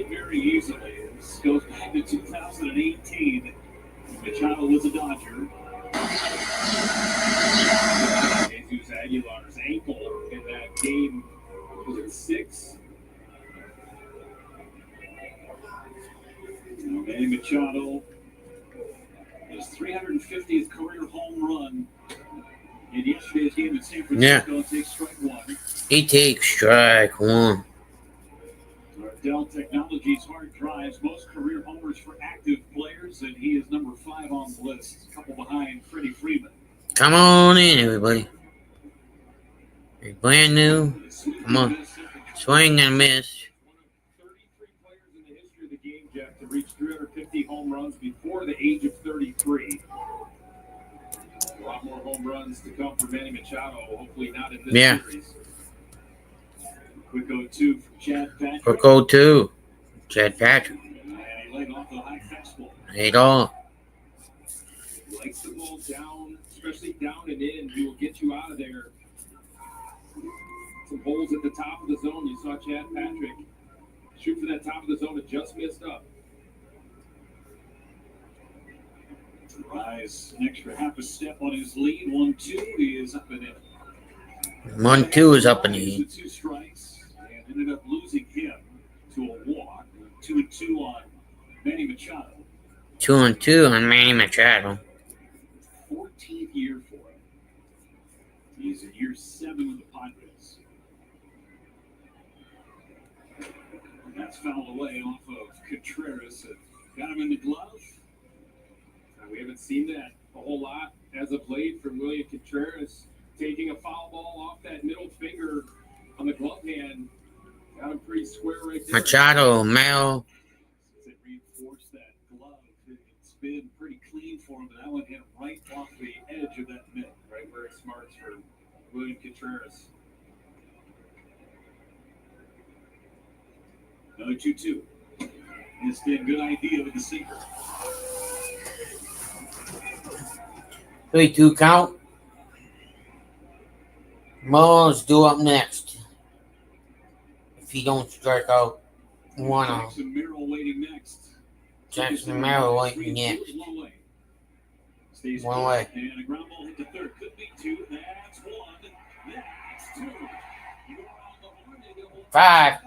very easily. This goes back to 2018. Machado was a Dodger. Jesus Aguilar's ankle in that game, was it 6? Manny Machado, his 350th career home run in yesterday's game in San Francisco. Takes strike 1. He takes strike 1. Dell Technologies hard drives most career homers for active players, and he is number 5 on the list, a couple behind Freddie Freeman. Come on in, everybody. You're brand new. Come on. Swing and miss. 33 players in the history of the game, Jeff, to reach 350 home runs before the age of 33. A lot more home runs to come for Manny Machado, hopefully not in this series. Quick 0-2 from Chad Patrick. Quick 0-2. Chad Patrick. And he laid off the high fastball. Laid off. Likes the ball down, especially down and in. He will get you out of there. Some holes at the top of the zone. You saw Chad Patrick shoot for that top of the zone and just missed up. Rise an extra half a step on his lead. 1-2. He is up and in. 1-2 is up and in. 2 strikes. And ended up losing him to a walk. 2-2 on Manny Machado. 2-2 on Manny Machado. 14th year for him. He's in year 7 with the Padres. And that's fouled away off of Contreras. Got him in the glove. We haven't seen that a whole lot as of late from William Contreras. Taking a foul ball off that middle finger on the glove hand. Got him pretty square right there. Machado, Mel. It reinforced that glove. It's been pretty clean for him, but that one hit right off the edge of that mitt, right where it smarts for William Contreras. Another 2-2. It's been a good idea with the sinker. 3-2 count. Mullins due up next. If he don't strike out 1 out. Jackson Merrill waiting next. Jackson Merrill waiting next. 1 way. And a ground ball hit to third. Could be 2. That's 1. That's 2. 5,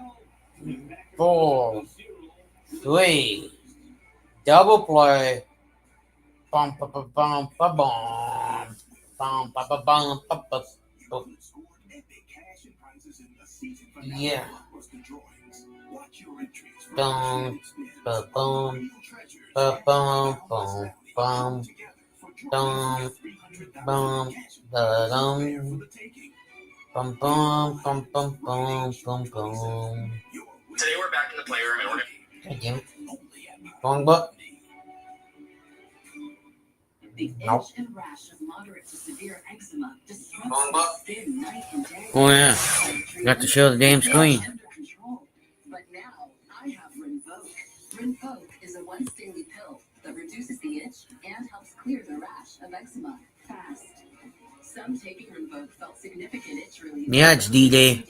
4, 3. Double play. Bum bum bum bum bum bum bum bum bum bum bum. Yeah. Bum bum bum bum bum bum bum bum bum bum bum bum bum bum bum. Today we're back in the playroom and we're gonna. Damn it. Wrong butt. The itch and rash of moderate to severe eczema disrupts skin night and day. Oh yeah, got to show the damn screen. But now I have Rinvoq. Rinvoq is a once daily pill that reduces the itch and helps clear the rash of eczema fast. Some taking Rinvoq felt significant itch relief. Yeah, it's D-Day.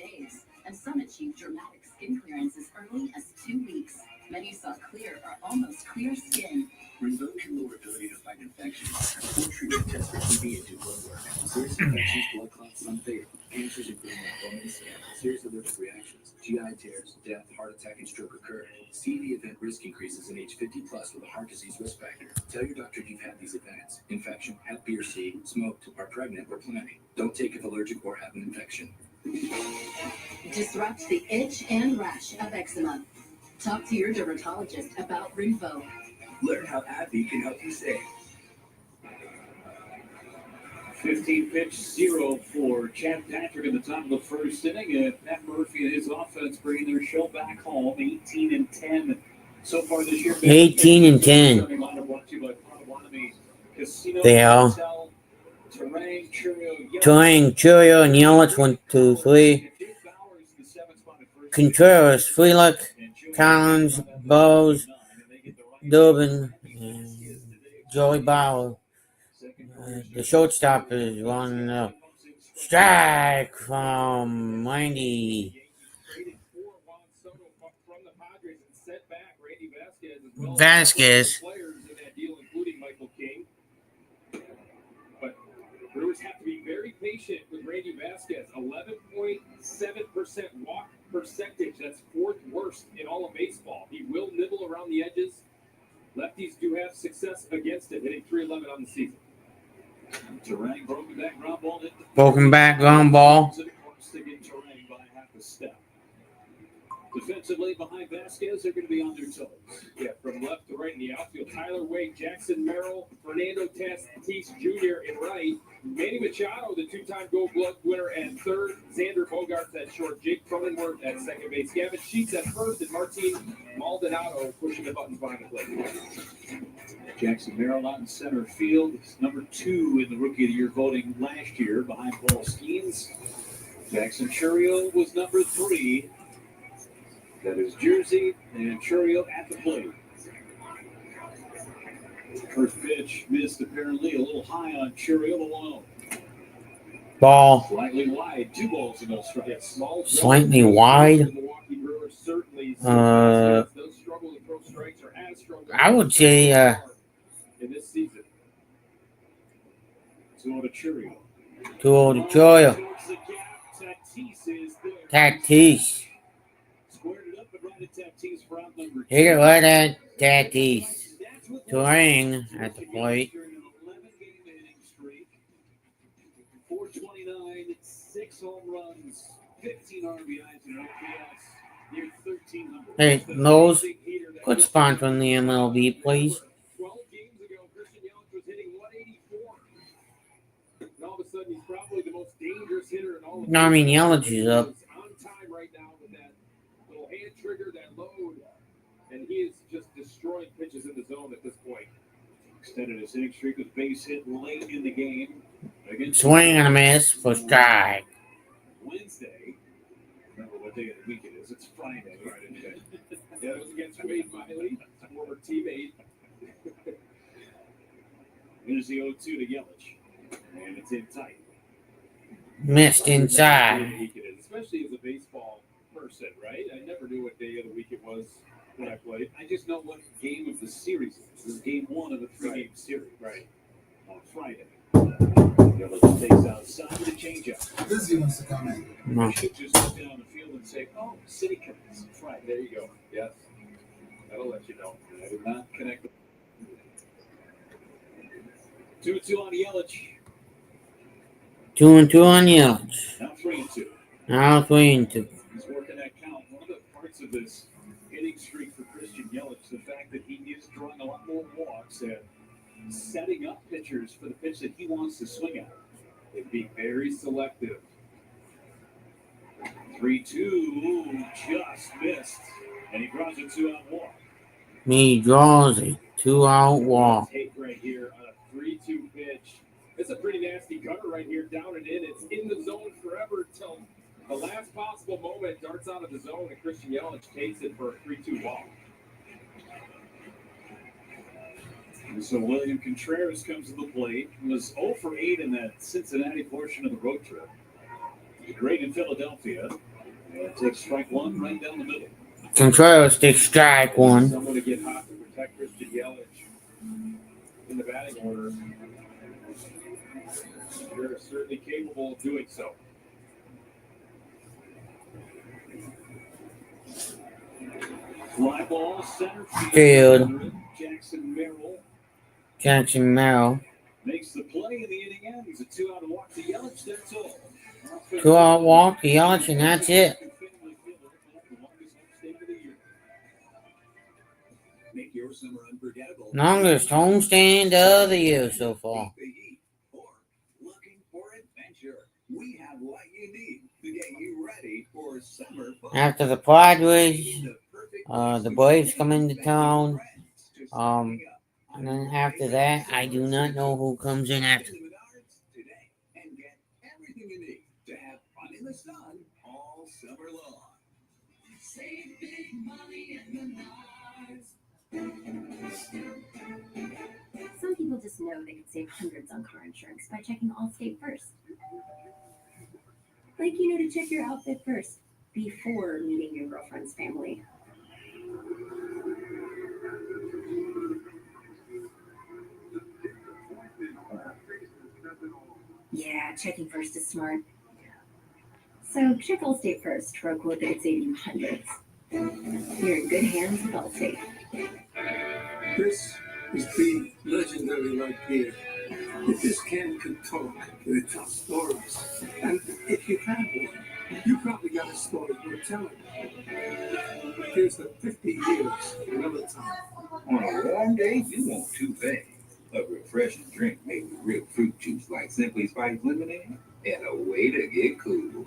And some achieved dramatic skin clearance as early as 2 weeks. Many saw clear or almost clear skin. Rinvoq can lower ability to fight infections. Poor treatment tests for TB and do blood work. Serious infections, blood clots, unfavorable. Cancers including lymphoma and skin. Serious allergic reactions, GI tears, death, heart attack, and stroke occur. CV event risk increases in age 50 plus with a heart disease risk factor. Tell your doctor you've had these events. Infection, Hep B or C, smoked, are pregnant, or planning. Don't take if allergic or have an infection. Disrupt the itch and rash of eczema. Talk to your dermatologist about Rinvoq. Learn how AbbVie can help you save. 15-pitch 0 for Chad Patrick in the top of the first inning. And Matt Murphy and his offense bringing their show back home. 18-10 so far this year. 18-10. They are. Turang, Churio, and Yelich 1, 2, 3. Contreras, Freelock, Collins, Bowes, Durbin, and Joey Bauer. The shortstop is one strike from Randy. from the Padres and sent back Randy Vasquez as well Vasquez. as players in that deal, including Michael King. But Brewers have to be very patient with Randy Vasquez. 11.7% walk percentage. That's fourth worst in all of baseball. He will nibble around the edges. Lefties do have success against it, hitting .311 on the season. Terang broken back ground ball. Broken back ground ball. Terang by half a step. Defensively behind Vasquez, they're going to be on their toes. Yeah, from left to right in the outfield. Tyler Wade, Jackson Merrill, Fernando Tatis Jr. in right. Manny Machado, the two-time Gold Glove winner at third. Xander Bogaerts at short. Jake Cronenworth at second base. Gavin Sheets at first. And Martin Maldonado pushing the buttons behind the plate. Jackson Merrill out in center field. He's number 2 in the Rookie of the Year voting last year behind Paul Skeens. Jackson Chourio was number 3. That is Jersey and Chourio at the plate. First pitch missed apparently a little high on Chourio alone. Ball. Slightly wide, 2 balls and no strikes. Slightly wide. The Milwaukee Brewers certainly Uh, don't struggle to throw strikes or as struggled I would say in this season. 2-0 to Chourio. 2-0 to Chourio. Tatis is there. Tatis. Squared it up and right at Tatis for out number 2. Hit it right at Tatis. Terang at the plate. 11-game hitting streak. 429, 6 home runs, 15 RBIs, and OPS near 1,300. Hey, Lowe's, quit sponsoring the MLB, please. 12 games ago, Christian Yelich was hitting 184. And all of a sudden, he's probably the most dangerous hitter in all of No, I mean, Yelich is up. On time right now with that little hand trigger, that load. And he is just destroying pitches in the zone at this point. Extended his hitting streak with base hit late in the game. Swing and a miss for strike. Wednesday. Remember what day of the week it is. It's Friday. Yeah, it was against Wade Miley, former teammate. Here's the 0-2 to Yelich. And it's in tight. Missed inside. Especially as a baseball person, right? I never knew what day of the week it was when I played. I just know what game of the series it is. This is game 1 of a 3-game series. Right. On Friday. Yelich takes outside with a changeup. Busy wants to come in. No. You should just look down the field and say, oh, City comes. Right, there you go. Yes. That'll let you know. I did not connect. 2-2 on Yelich. 2-2 on Yelich. Now 3-2. Now 3-2. He's working that count. One of the parts of this hitting streak for Christian Yelich, the fact that he is drawing a lot more walks and setting up pitchers for the pitch that he wants to swing at. It'd be very selective. 3-2, just missed. And he draws a 2-out walk. He draws a 2-out walk. Take right here on a 3-2 pitch. It's a pretty nasty cutter right here, down and in. It's in the zone forever until the last possible moment. Darts out of the zone, and Christian Yelich takes it for a 3-2 walk. And so William Contreras comes to the plate. He was 0 for 8 in that Cincinnati portion of the road trip. Great in Philadelphia. And takes strike 1 right down the middle. Contreras takes strike 1. Someone to get hot to protect Christian Yelich in the batting order. They're certainly capable of doing so. Fly ball, center field. Jackson Merrill. Makes the play in the inning end. He's a 2-out walk to Yelich. That's all. 2-out walk to Yelich, and that's it. Make your summer unforgettable. Longest homestand of the year so far. Or looking for adventure. We have what you need to get you ready for summer fun. After the Padres, the Braves come into town. And then after that, I do not know who comes in after. Today and get everything you need to have fun in the sun all summer long. Save big money in the Menards. Some people just know they can save hundreds on car insurance by checking Allstate first. Like you know to check your outfit first before meeting your girlfriend's family. Yeah, checking first is smart. So check Allstate first for a quote that could save you hundreds. You're in good hands with Allstate. This is the legendary light beer. If this can could talk, it would tell stories. And if you had one, you probably got a story worth telling. Here's the 50 years another time. On a warm day, you want two things. A refreshing drink made with real fruit juice like Simply Spiked Lemonade, and a way to get cool.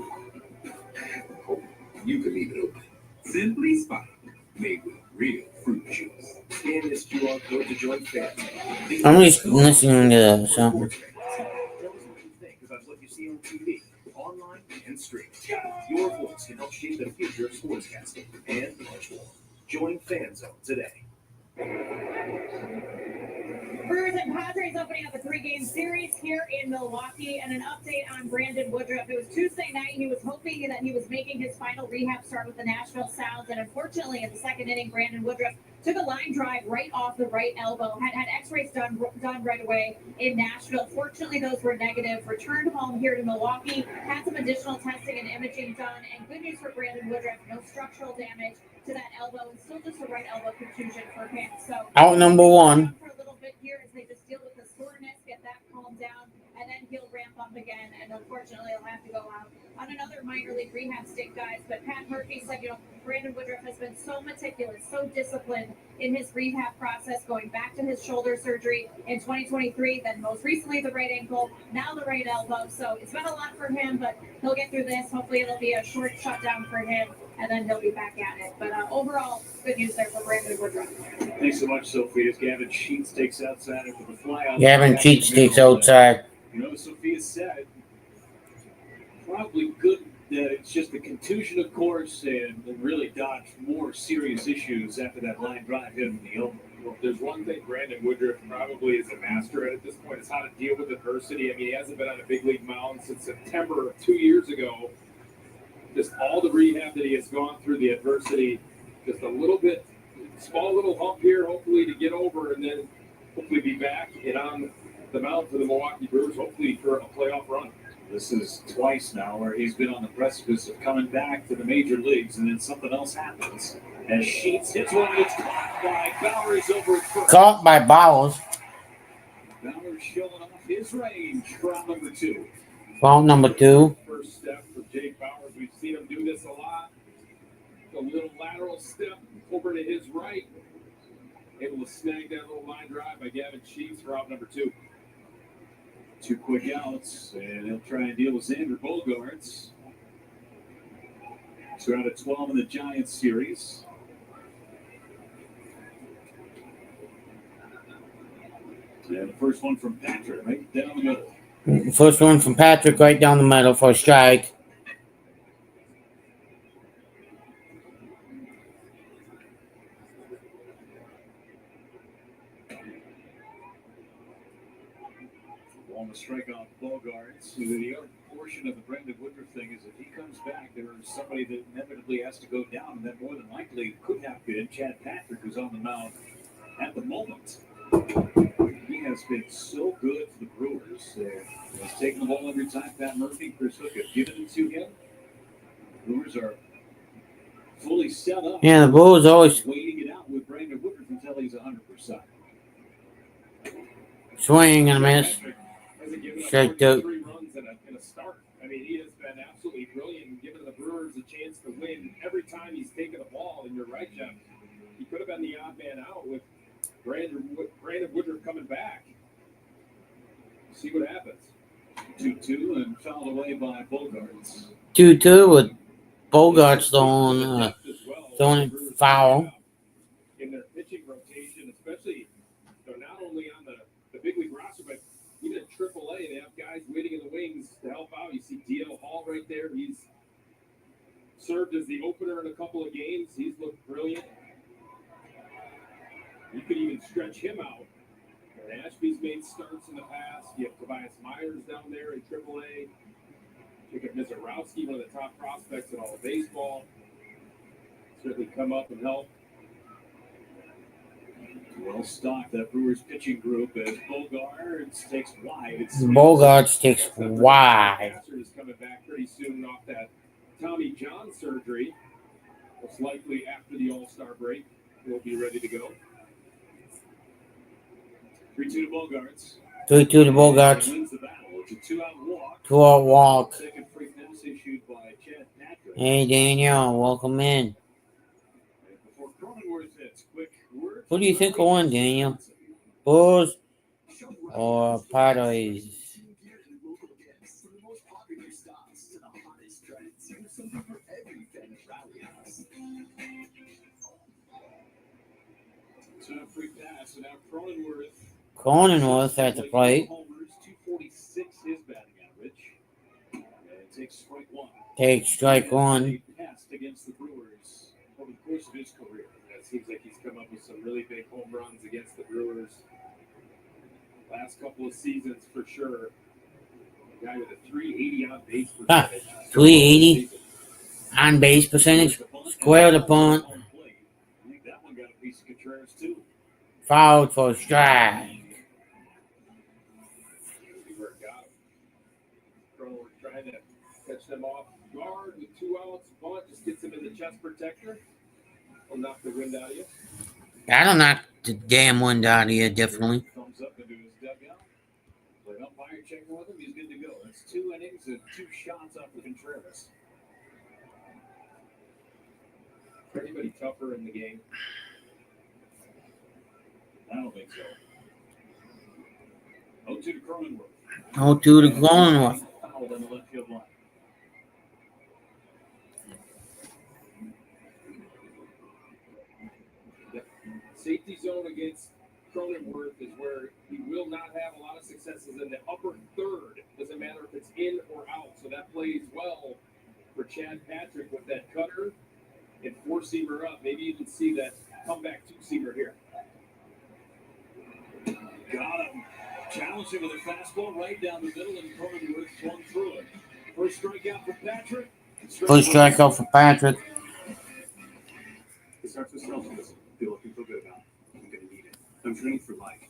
Oh, you can leave it open. Simply Spiked, made with real fruit juice. Scan this QR code to join family. I'm just listening to something. About what you see on TV, online, and streaming. Your voice can help shape the future of sportscasting and much more. Join Fan Zone today. Brewers and Padres opening up a 3-game series here in Milwaukee, and an update on Brandon Woodruff. It was Tuesday night. He was hoping that he was making his final rehab start with the Nashville Sounds, and unfortunately, in the second inning, Brandon Woodruff took a line drive right off the right elbow. Had X-rays done right away in Nashville. Fortunately, those were negative. Returned home here to Milwaukee, had some additional testing and imaging done, and good news for Brandon Woodruff: no structural damage to that elbow, and still just a right elbow contusion for him. So Out number one. for a little bit here as they just deal with the soreness, get that calmed down, and then he'll ramp up again. And unfortunately, he'll have to go out on another minor league rehab stint, guys. But Pat Murphy said, Brandon Woodruff has been so meticulous, so disciplined in his rehab process, going back to his shoulder surgery in 2023, then most recently the right ankle, now the right elbow. So it's been a lot for him, but he'll get through this. Hopefully it'll be a short shutdown for him, and then he'll be back at it. But overall, good news there for Brandon Woodruff. Thanks so much, Sophia. As Gavin Sheets takes outside after the flyout. Gavin Cheats takes outside. Sophia said, probably good that it's just a contusion, of course, and really dodged more serious issues after that line drive hit him in the elbow. Well, if there's one thing Brandon Woodruff probably is a master at this point, is how to deal with adversity. I mean, he hasn't been on a big league mound since September of 2 years ago. Just all the rehab that he has gone through, the adversity, just a little bit, small little hump here, hopefully to get over, and then hopefully be back and on the mound for the Milwaukee Brewers, hopefully for a playoff run. This is twice now where he's been on the precipice of coming back to the major leagues, and then something else happens. As Sheets hits one, it's caught by Bowers over at first. Caught by Bowers. Bowers showing off his range for out number 2. Foul number 2. First step for Jake Bowers. We've seen him do this a lot. A little lateral step over to his right. Able to snag that little line drive by Gavin Sheets for out number 2. 2 quick outs, and he'll try and deal with Xander Bogaerts. 2 out of 12 in the Giants series. And the first one from Patrick, right down the middle. First one from Patrick, right down the middle for a strike. On the strike off Bogaerts. The other portion of the Brandon Woodruff thing is if he comes back, there's somebody that inevitably has to go down, and that more than likely could have been Chad Patrick, who's on the mound at the moment. He has been so good for the Brewers. He's taking the ball every time. Pat Murphy, Chris Hook have given it to him. Brewers are fully set up. Yeah, the Brewers always waiting it out with Brandon Woodruff until he's 100%. swing and a miss. Strike 2. 3 runs in a start. I mean, he has been absolutely brilliant and given the Brewers a chance to win every time he's taken the ball. And you're right, Jeff. He could have been the odd man out with Brandon Woodruff coming back. See what happens. 2-2 and fouled away by Bogaerts. 2-2 with Bogaerts throwing it foul. In their pitching rotation, especially they're not only on the big league roster, but even at AAA, they have guys waiting in the wings to help out. You see D.L. Hall right there. He's served as the opener in a couple of games. He's looked brilliant. You could even stretch him out. Ashby's made starts in the past. You have Tobias Myers down there in AAA. Jacob Mizorowski, one of the top prospects in all of baseball. Certainly come up and help. Well stocked, that Brewers pitching group as Bogarts takes wide. Bogarts takes wide. Is coming back pretty soon off that Tommy John surgery. Most likely after the All-Star break, he'll be ready to go. 3-2 to Bogarts. 3-2 to Bogarts. Wins the battle. It's a 2-out walk. 2-out walk. Second free pass issued by Chad Patrick. Hey, Daniel, welcome in. Before Cronenworth hits, quick word. Who do you think will win, Daniel? Bulls or Padres? So a free pass, and now Cronenworth. Cronenworth at the plate. Homers, 246 his batting average. And takes strike one. Takes strike one. Passed against the Brewers over the course of his career. It seems like he's come up with some really big home runs against the Brewers. Last couple of seasons for sure. A guy with a 380 on base percentage. 380 on base percentage. Square the punt. I think that one got a piece of Contreras too. Fouled for a strike. Trying to catch them off guard with 2 outs. Bunt just gets him in the chest protector. Will knock the wind out of you. That'll knock the damn wind out of you, definitely. Thumbs up into his dugout. Play umpire checking with him. He's good to go. That's 2 innings and 2 shots off of Contreras. Anybody tougher in the game? I don't think so. 0-2 to Cronenworth. 0-2 to Cronenworth. Fouled on the left field line. The safety zone against Cronenworth is where he will not have a lot of successes in the upper third. Doesn't matter if it's in or out. So that plays well for Chad Patrick with that cutter and 4-seamer up. Maybe you can see that comeback 2-seamer here. Got him. Challenged him with a fastball right down the middle, and Cronenworth swung through it. First strikeout for Patrick. First strikeout for Patrick. It starts with selfless. Feel looking feel good about it. I'm going to need it. I'm training for life.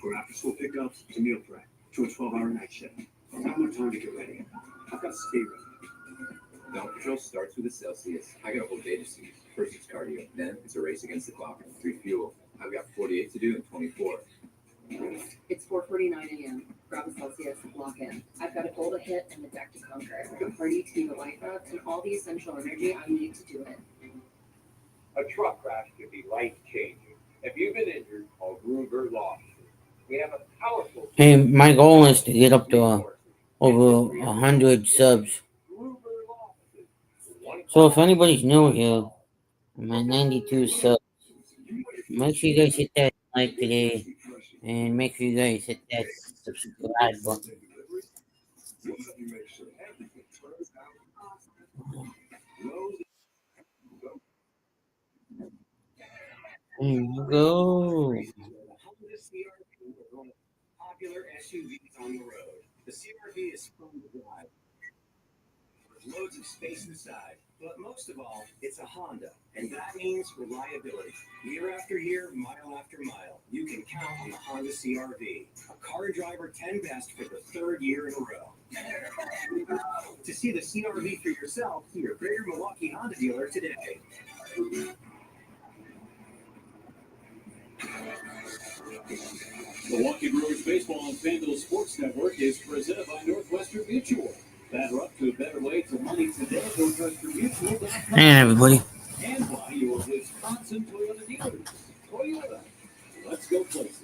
For after-school pickups to meal prep to a 12-hour night shift. I've got more time to get ready. I've got to stay ready. Belt control starts with a Celsius. I got a whole day to see. First it's cardio, then it's a race against the clock. 3 fuel. I've got 48 to do in 24. It's 4:49 a.m. Grab a Celsius, lock in. I've got a goal to hit and a deck to conquer. A party to be the life of, and all the essential energy I need to do it. A truck crash can be life-changing. If you've been injured, call Gruber Law. We have a powerful... Hey, my goal is to get up to over 100 subs. So if anybody's new here, I'm at 92 subs. Make sure you guys hit that like today. And make sure you guys hit that subscribe button. Here we go. Popular SUVs on the road. The CRV is fun to drive. There's loads of space inside. But most of all, it's a Honda, and that means reliability. Year after year, mile after mile, you can count on the Honda CRV. A car driver 10 best for the 3rd year in a row. To see the CRV for yourself, see your Greater Milwaukee Honda dealer today. Milwaukee Brewers baseball on FanDuel Sports Network is presented by Northwestern Mutual. Better up to a better way to money today. Northwestern Mutual. Hey, everybody. And by your Wisconsin Toyota dealers. Toyota. Let's go places.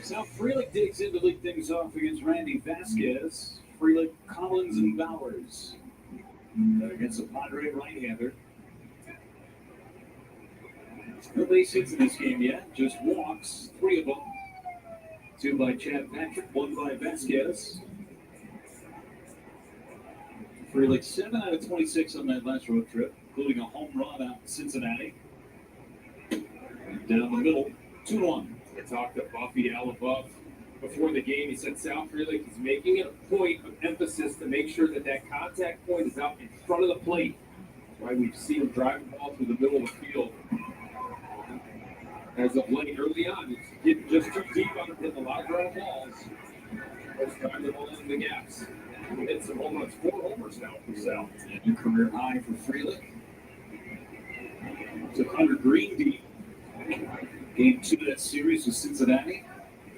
South Freelick digs in to lead things off against Randy Vasquez. Freelick, Collins, and Bowers. Against the Padre right-hander. No base hits in this game yet. Just walks. 3 of them. 2 by Chad Patrick. 1 by Vasquez. Freelick 7 out of 26 on that last road trip, including a home run out in Cincinnati. Down the middle, 2-1. I talked to Buffy Alabuff before the game. He said South Freelick is making it a point of emphasis to make sure that that contact point is out in front of the plate. That's why we've seen him drive the ball through the middle of the field. as of late early on. It's getting just too deep on the loud ground balls. It's time to hold in the gaps. Hit some home runs, 4 homers now for Sal. And a career high for Freeland. Took Hunter Green deep. Game 2 of that series with Cincinnati.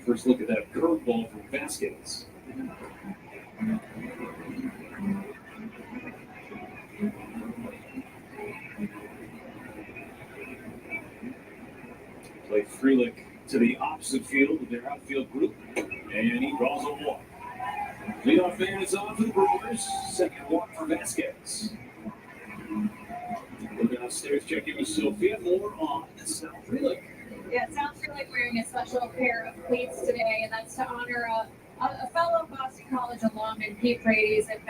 First look at that curveball from Vasquez. Play Freeland to the opposite field with their outfield group, and he draws a walk. Leadoff man is on for the Brewers. Second walk for Vasquez. We're downstairs checking with Sophia. More on Sal Freeland. Yeah, it sounds like wearing a special pair of cleats today, and that's to honor a fellow Boston College alum in Pete Brady's his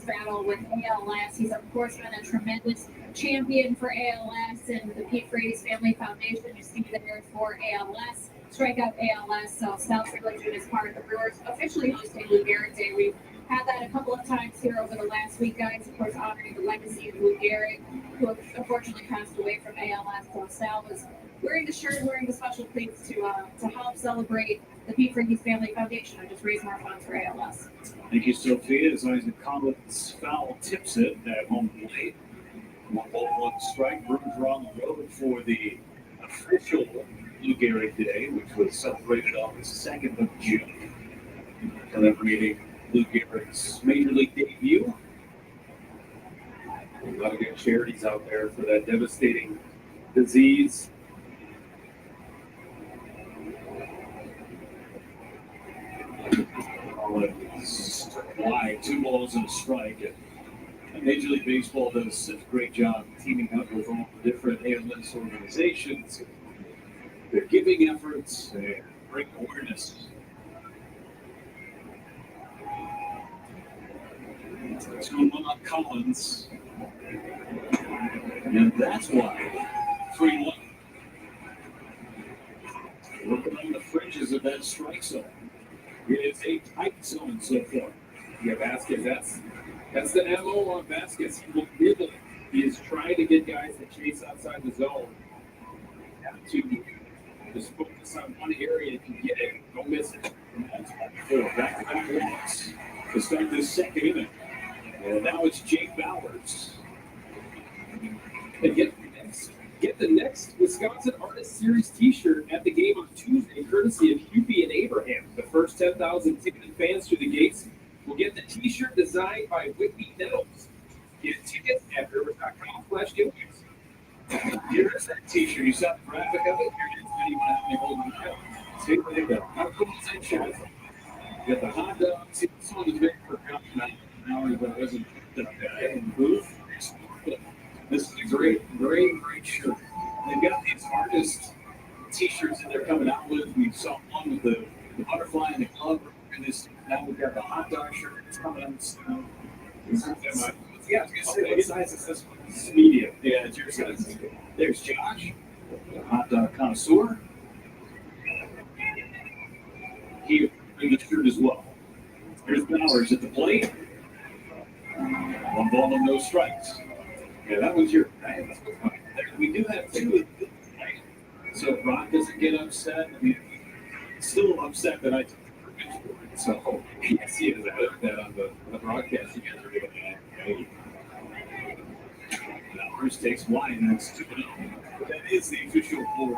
battle with ALS. He's, of course, been a tremendous champion for ALS and the Pete Brady's Family Foundation. You see there for ALS, Strikeout ALS. So South Freeland is part of the Brewers officially hosting Lou Gehrig Day. We've had that a couple of times here over the last week, guys. Of course, honoring the legacy of Lou Gehrig, who unfortunately passed away from ALS. So Sal was wearing the shirt, wearing the special cleats to help celebrate the Pete Brady's Family Foundation and just raise more funds for ALS. Thank you, Sophia. As Isaac Collins foul tips it at home plate. 1-1 strike. Brewers are on the road for the official Lou Gehrig Day, which was celebrated on the 2nd of June. Celebrating Lou Gehrig's Major League debut. A lot of good charities out there for that devastating disease. Wide, 2 balls and a strike. And Major League Baseball does such a great job teaming up with all the different ALS organizations. Their giving efforts and bring awareness. It's going on Collins. And that's why 3-1. Working on the fringes of that strike zone. It is a tight zone so far. Yeah, Vasquez, that's the MO on Vasquez. He will nibble. He is trying to get guys to chase outside the zone. Have to just focus on one area. If you get it, don't miss it. And that's 4. Back-to-back walks to start this second inning. And now it's Jake Bowers. And get the next Wisconsin Artist Series t-shirt at the game on Tuesday, courtesy of Hubie and Abraham. The first 10,000 ticketed fans through the gates will get the t-shirt designed by Whitney Nettles. Get tickets at rivers.com/giveaways. Here's that t-shirt. You saw the graphic of it? Here it is. Video on how they hold it together. See where they go. How cool is that shot? You got the hot dog. See, this one was made for an hour, but it wasn't picked up in the booth. This is a great shirt. They've got these artist t-shirts that they're coming out with. We saw one with the butterfly and the glove. And now we've got the hot dog shirt that's coming out soon. Yeah, I was going to say, what size is this one? This is medium. Yeah, it's your size. There's Josh, the hot dog connoisseur. He in the shirt as well. Here's Bowers at the plate. 1 ball and no strikes. Yeah, that was your. We do have 2 of them, right? So if Brock doesn't get upset, I mean, still upset that I took the permission for it. So I see it as I heard that on the broadcast you guys are doing. Bowers takes wide, and that's 2-0. That is the official board.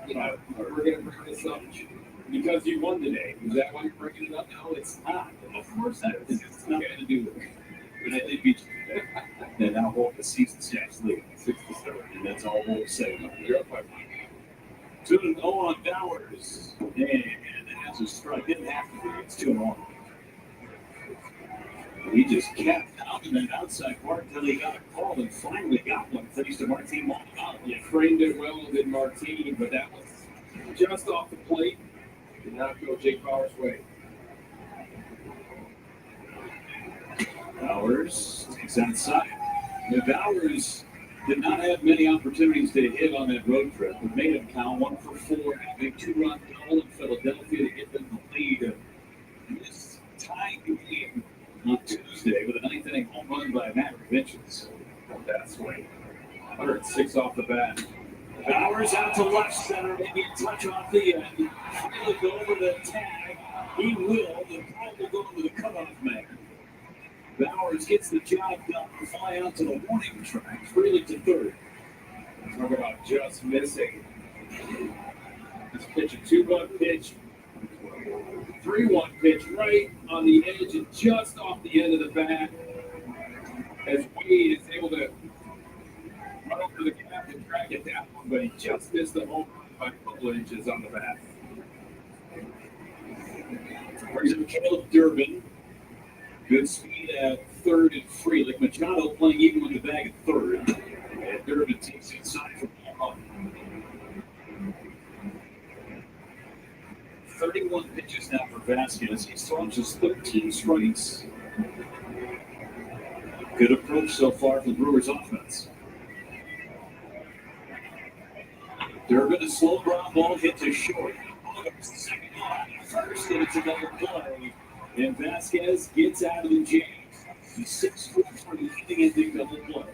We're going to bring this up because you won today. Is that why you're bringing it up? No, it's not. Of course that is. It's nothing to do with it. But they beat you today. They now hold the season stats lead 6-7, and that's all we'll say. You're up by 1. 2-0 on Bowers, and that's a strike. Didn't have to be. It's 2-1. He just kept pounding that outside part until he got a call and finally got one. Thanks to Martin Maldonado. You framed it well with Martin, but that was just off the plate. Did not go Jake Bowers' way. Bowers takes outside. Now, Bowers did not have many opportunities to hit on that road trip, but made him count 1 for 4. A big 2-run double in Philadelphia to get them the lead. This tied game on Tuesday with a 9th-inning home run by Matt Richards. That's way. 106 off the bat. Bowers out to left center, maybe a touch off the end. Freely go over the tag. He will. The ball will go into the cutoff man. Bowers gets the job done. Fly out to the warning track. Freely to third. Talk about just missing. This pitch, a 2-1 pitch. 3-1 pitch right on the edge and just off the end of the bat. As Wade is able to run over the gap and track it down, but he just missed the home run by a couple of inches on the bat. Brings up Caleb Durbin. Good speed at third and Freely. Machado playing even with the bag at third. And Durbin takes inside for ball. 31 pitches now for Vasquez. He's thrown just 13 strikes. Good approach so far for the Brewers offense. Durbin, a slow ground ball hit to short. Ball goes to second line. First, and it's a double play. And Vasquez gets out of the jam. He's 6 foot for the inning double play.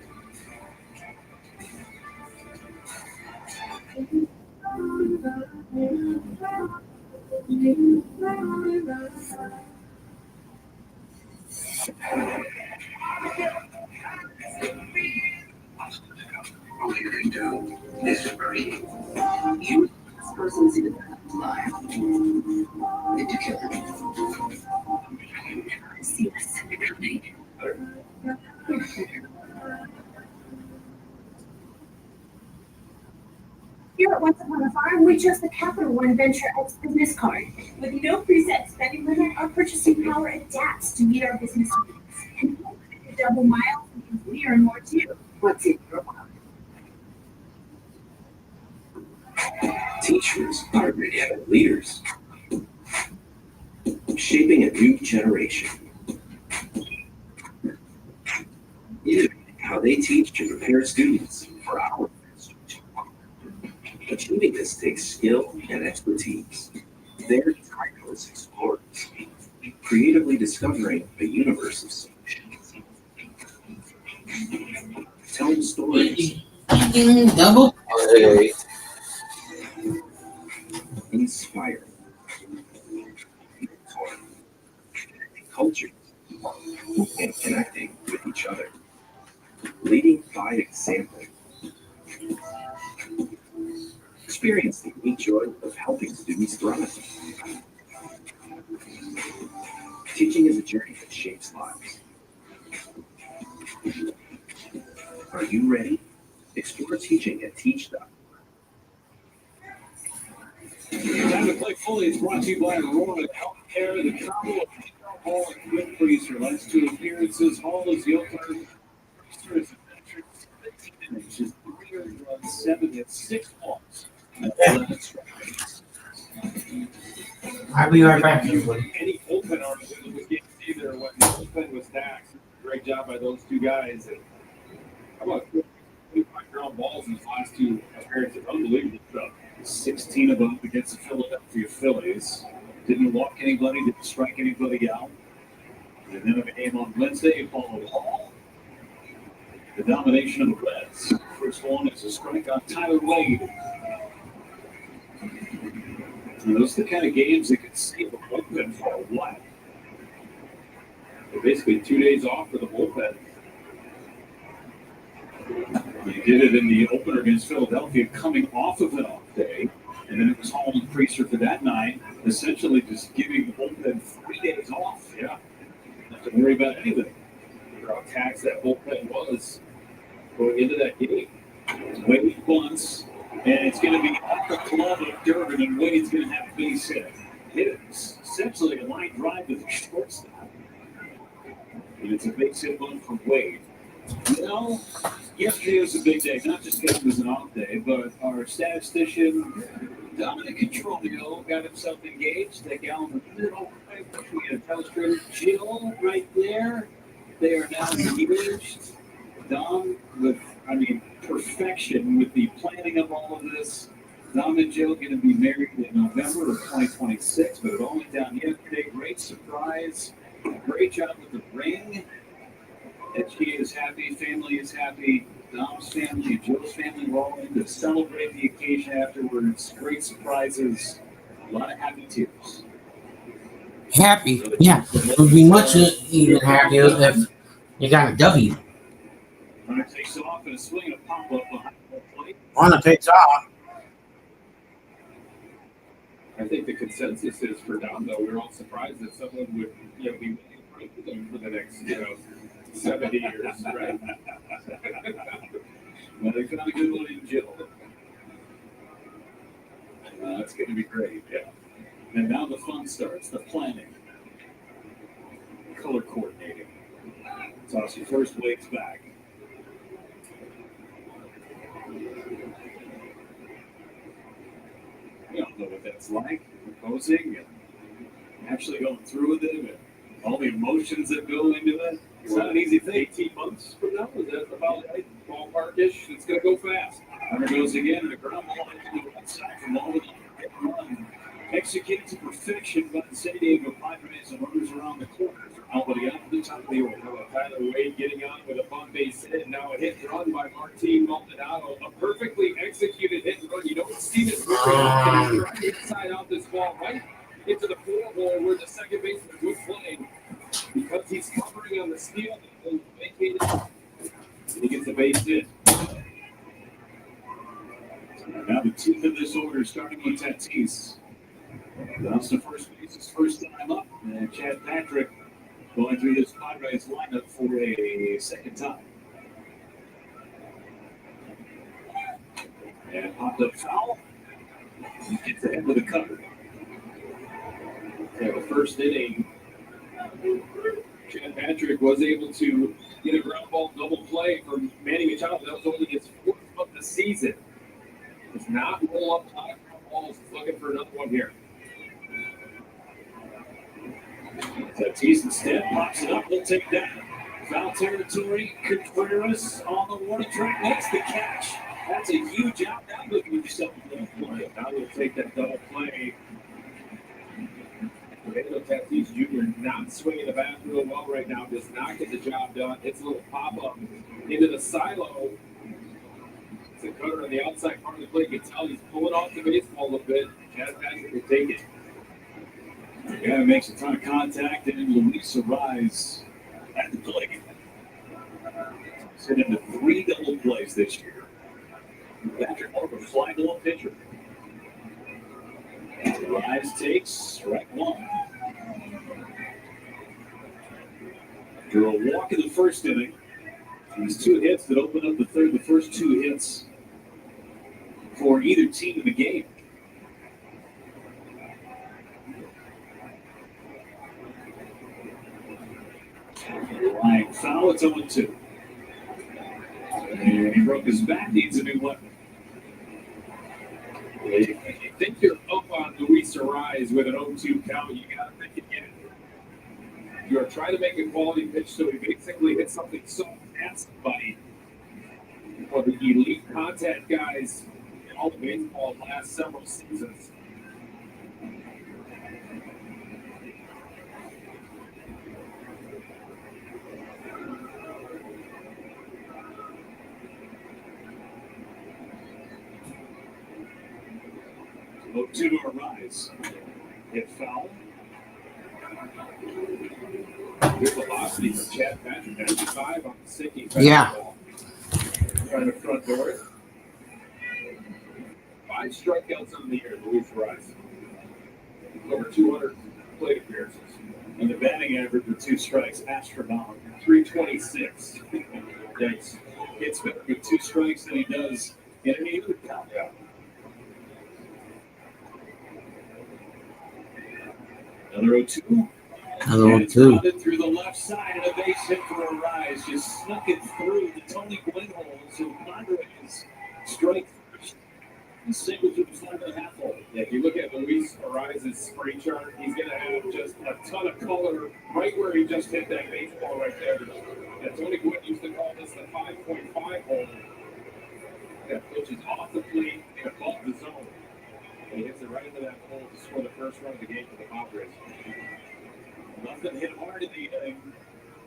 All you can do is breathe. You, this person's in life. Did you kill him? See what's coming. Here at Once Upon a Farm, we chose the Capital One Venture X business card. With no preset spending limit, our purchasing power adapts to meet our business needs. And with double miles means we earn more too. What's in your wallet? Teachers are great leaders, shaping a new generation. Innovating how they teach and prepare students for our instruction. Achieving this takes skill and expertise. They're tireless explorers, creatively discovering a universe of solutions. Telling stories. Double play. Inspiring. Culture. And connecting with each other. Leading by example. Experience the unique joy of helping students thrive. Teaching is a journey that shapes lives. Are you ready? Explore teaching at teach.com. Time to play fully is brought to you by Aurora Healthcare. The combo of Hall and Quick Freezer. Last 2 appearances. Hall is the opener. Freezer is adventure. 17 inches. 7 hits, 6 balls. I'll be right back, everybody. Any open article that was getting either when the open was taxed. Great job by those 2 guys. And how about 25 ground balls in his last 2 appearances? Unbelievable stuff. 16 of them against the Philadelphia Phillies. Didn't walk anybody, didn't strike anybody out. And then a game on Wednesday, followed Hall. The domination of the Reds. First one is a strike on Tyler Wade. And those are the kind of games that can save a bullpen for a while. So basically 2 days off for the bullpen. He did it in the opener against Philadelphia, coming off of an off day, and then it was Hall and Freezer for that night, essentially just giving the bullpen 3 days off. Yeah, not to worry about anything. How taxed that bullpen was going into that game. Wade bunts, and it's going to be off the glove of Durbin, and Wade's going to have a base hit. Hit it essentially a line drive to the shortstop, and it's a base hit one from Wade. You know, yesterday was a big day, not just because it was an off day, but our statistician, Dominic Controlio, got himself engaged. That gal in the middle, right? We had a telestrator, Jill, right there. They are now engaged. Dom, with, perfection with the planning of all of this. Dom and Jill going to be married in November of 2026, but it all went down yesterday. Great surprise. Great job with the ring. And she is happy, family is happy. Dom's family and Joe's family were all in to celebrate the occasion afterwards. Great surprises, a lot of happy tears. Happy. Yeah. It would be much even happier if you got a W. Runner takes off and a swing and a pop up behind the plate. Runner takes off. I think the consensus is for Dom, though. We're all surprised that someone would, be willing to play them for the next, 70 years, right? Well, they found a good one in Jill. It's going to be great, yeah. And now the fun starts, the planning, color coordinating. Toss your first blades back. We all know what that's like, composing and actually going through with it and all the emotions that go into it. It's not an easy thing. 18 months from now, is that about right? Ballpark-ish? It's going to go fast. Runner goes again, and a ground ball into the right side from all the run. Executed to perfection by the San Diego Padres and runners around the corners. Albany out to the top of the order. How about Tyler Wade getting on with a bunt base hit? Now a hit and run by Martin Maldonado. A perfectly executed hit and run. You don't see this very often. He's right inside out this ball right into the 4-hole where the second baseman would play. Because he's covering on the steal, he'll vacate it. And he gets the base hit. Now the teeth of this order starting with Tatis. That's the first base, his first time up. And Chad Patrick going through this Padres lineup for a second time. And popped up foul. He gets ahead with a cutter. Yeah, the first inning, Chad Patrick was able to get a ground ball double play from Manny Machado. That was only his fourth of the season. Does not roll up high ground balls. He's looking for another one here. Tatis instead pops it up. He'll take that. Foul territory. Contreras on the warning track. Makes the catch. That's a huge out. Now look at yourself. Now we'll take that double play. Fernando Tatis Jr. not swinging the bat real well right now. Does not get the job done. It's a little pop-up into the silo. It's a cutter on the outside part of the plate. You can tell he's pulling off the baseball a little bit. Chad Patrick will take it. The guy makes a ton of contact, and Luis Ariz at the plate. He's hit into 3 double plays this year. Patrick more of a fly ball pitcher. Ariz takes strike one. After a walk in the first inning, these 2 hits that open up the third, the first 2 hits for either team in the game. Line foul, it's 0-2. And he broke his back, needs a new weapon. If you think you're up on Luis Ariz with an 0-2 count, you got to think again. You are trying to make a quality pitch, so he basically hit something soft at somebody. For the elite contact guys in all of baseball the last several seasons. To Ariz. Hit foul. Good velocity from Chad Patrick. 95 on the sinking fastball. Yeah. Trying to front door. 5 strikeouts on the year, Luis Ariz. Over 200 plate appearances. And the batting average with 2 strikes, astronomical. 326. Thanks. Hits better with 2 strikes than he does in any other count. Yeah. Another 0-2. Another And it's 0-2. grounded through the left side and a base hit for Ariz. Just snuck it through the Tony Gwynn hole. So Padres strike first and single to the 5.5 hole. Yeah, if you look at Luis Ariz's spray chart, he's going to have just a ton of color right where he just hit that baseball right there. Yeah, Tony Gwynn used to call this the 5.5 hole. That pitch is off the plate and above the zone. And he hits it right into that hole to score the first run of the game for the Padres. Nothing hit hard in the inning.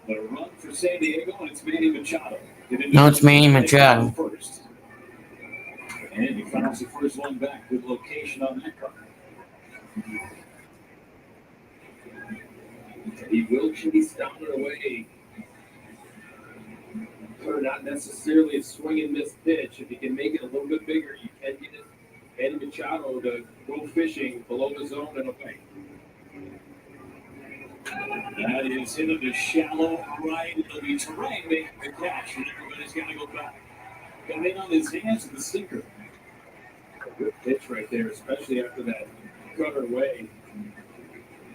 But a run for San Diego, and it's Manny Machado. No, it's Manny Machado. First. And he fouls the first one back. Good location on that car. He will chase down and away. Or not necessarily a swing and miss pitch. If you can make it a little bit bigger, you can get it. Manny Machado to go fishing below the zone and away. That is hit into shallow right. It'll be Terrain making the catch, and everybody's got to go back. Got in on his hands with the sinker. A good pitch right there, especially after that cutter away.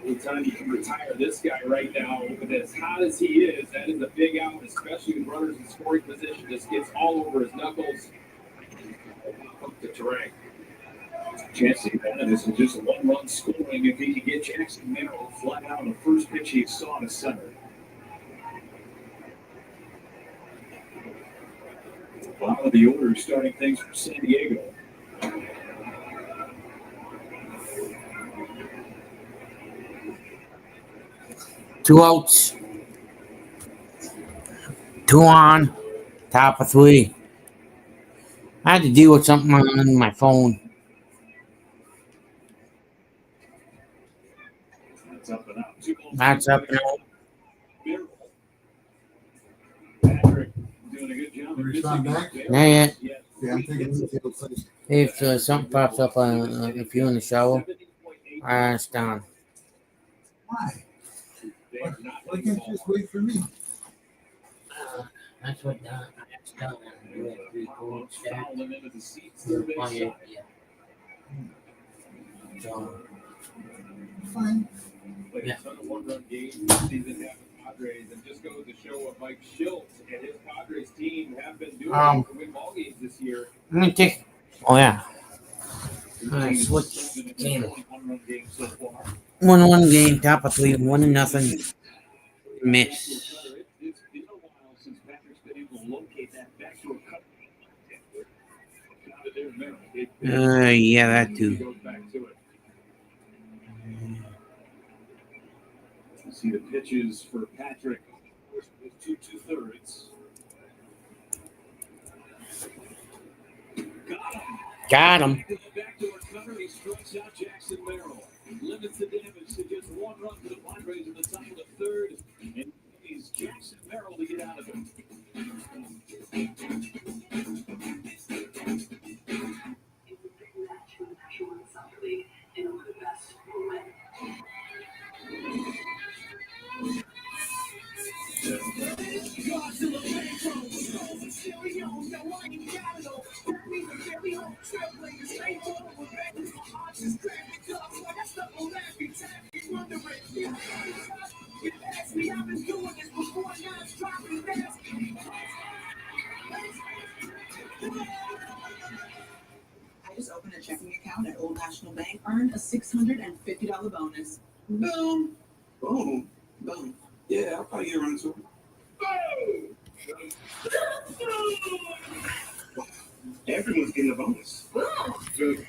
Anytime you can retire this guy right now, with as hot as he is, that is a big out, especially with runners in scoring position. Just gets all over his knuckles. Up the Terrain. Chance to get this is just a one-run scoring if he can get Jackson Merrill flat out on the first pitch he saw to center. Bottom of the order starting things for San Diego. Two outs. Two on. Top of three. I had to deal with something on my phone. That's up and out. That's up and out. Patrick doing a good job. Respond back? Not yet. Yeah, I'm thinking it's the place. If something pops up, if you're in the shower, it's down. Why? Why can't you just wait for me? That's what Don. That's done. You had 3 cold stacks. Oh, yeah. So, Fine. Played Yeah. a ton of one-run games this season half the Padres, and just goes to show what Mike Schultz and his Padres team have been doing to win ball games this year. let me take. Oh yeah. Alright, switch channel. One-run games so far. 1-1 game, top of 3, 1-0. Miss. It's been a while since Patrick's been able to locate that backdoor cut. Yeah, that too. Goes back to it. You see the pitches for Patrick. Two two-thirds. Got him. Backdoor cutter, he strikes out Jackson Merrill. Limits the damage to just 1 run for the Padres in the top of the third. And he's Jackson Merrill to get out of it. I just opened a checking account at Old National Bank, earned a $650 bonus. Boom. Boom. Boom. Yeah, I'll probably get around to it. Everyone's getting a bonus. Boom.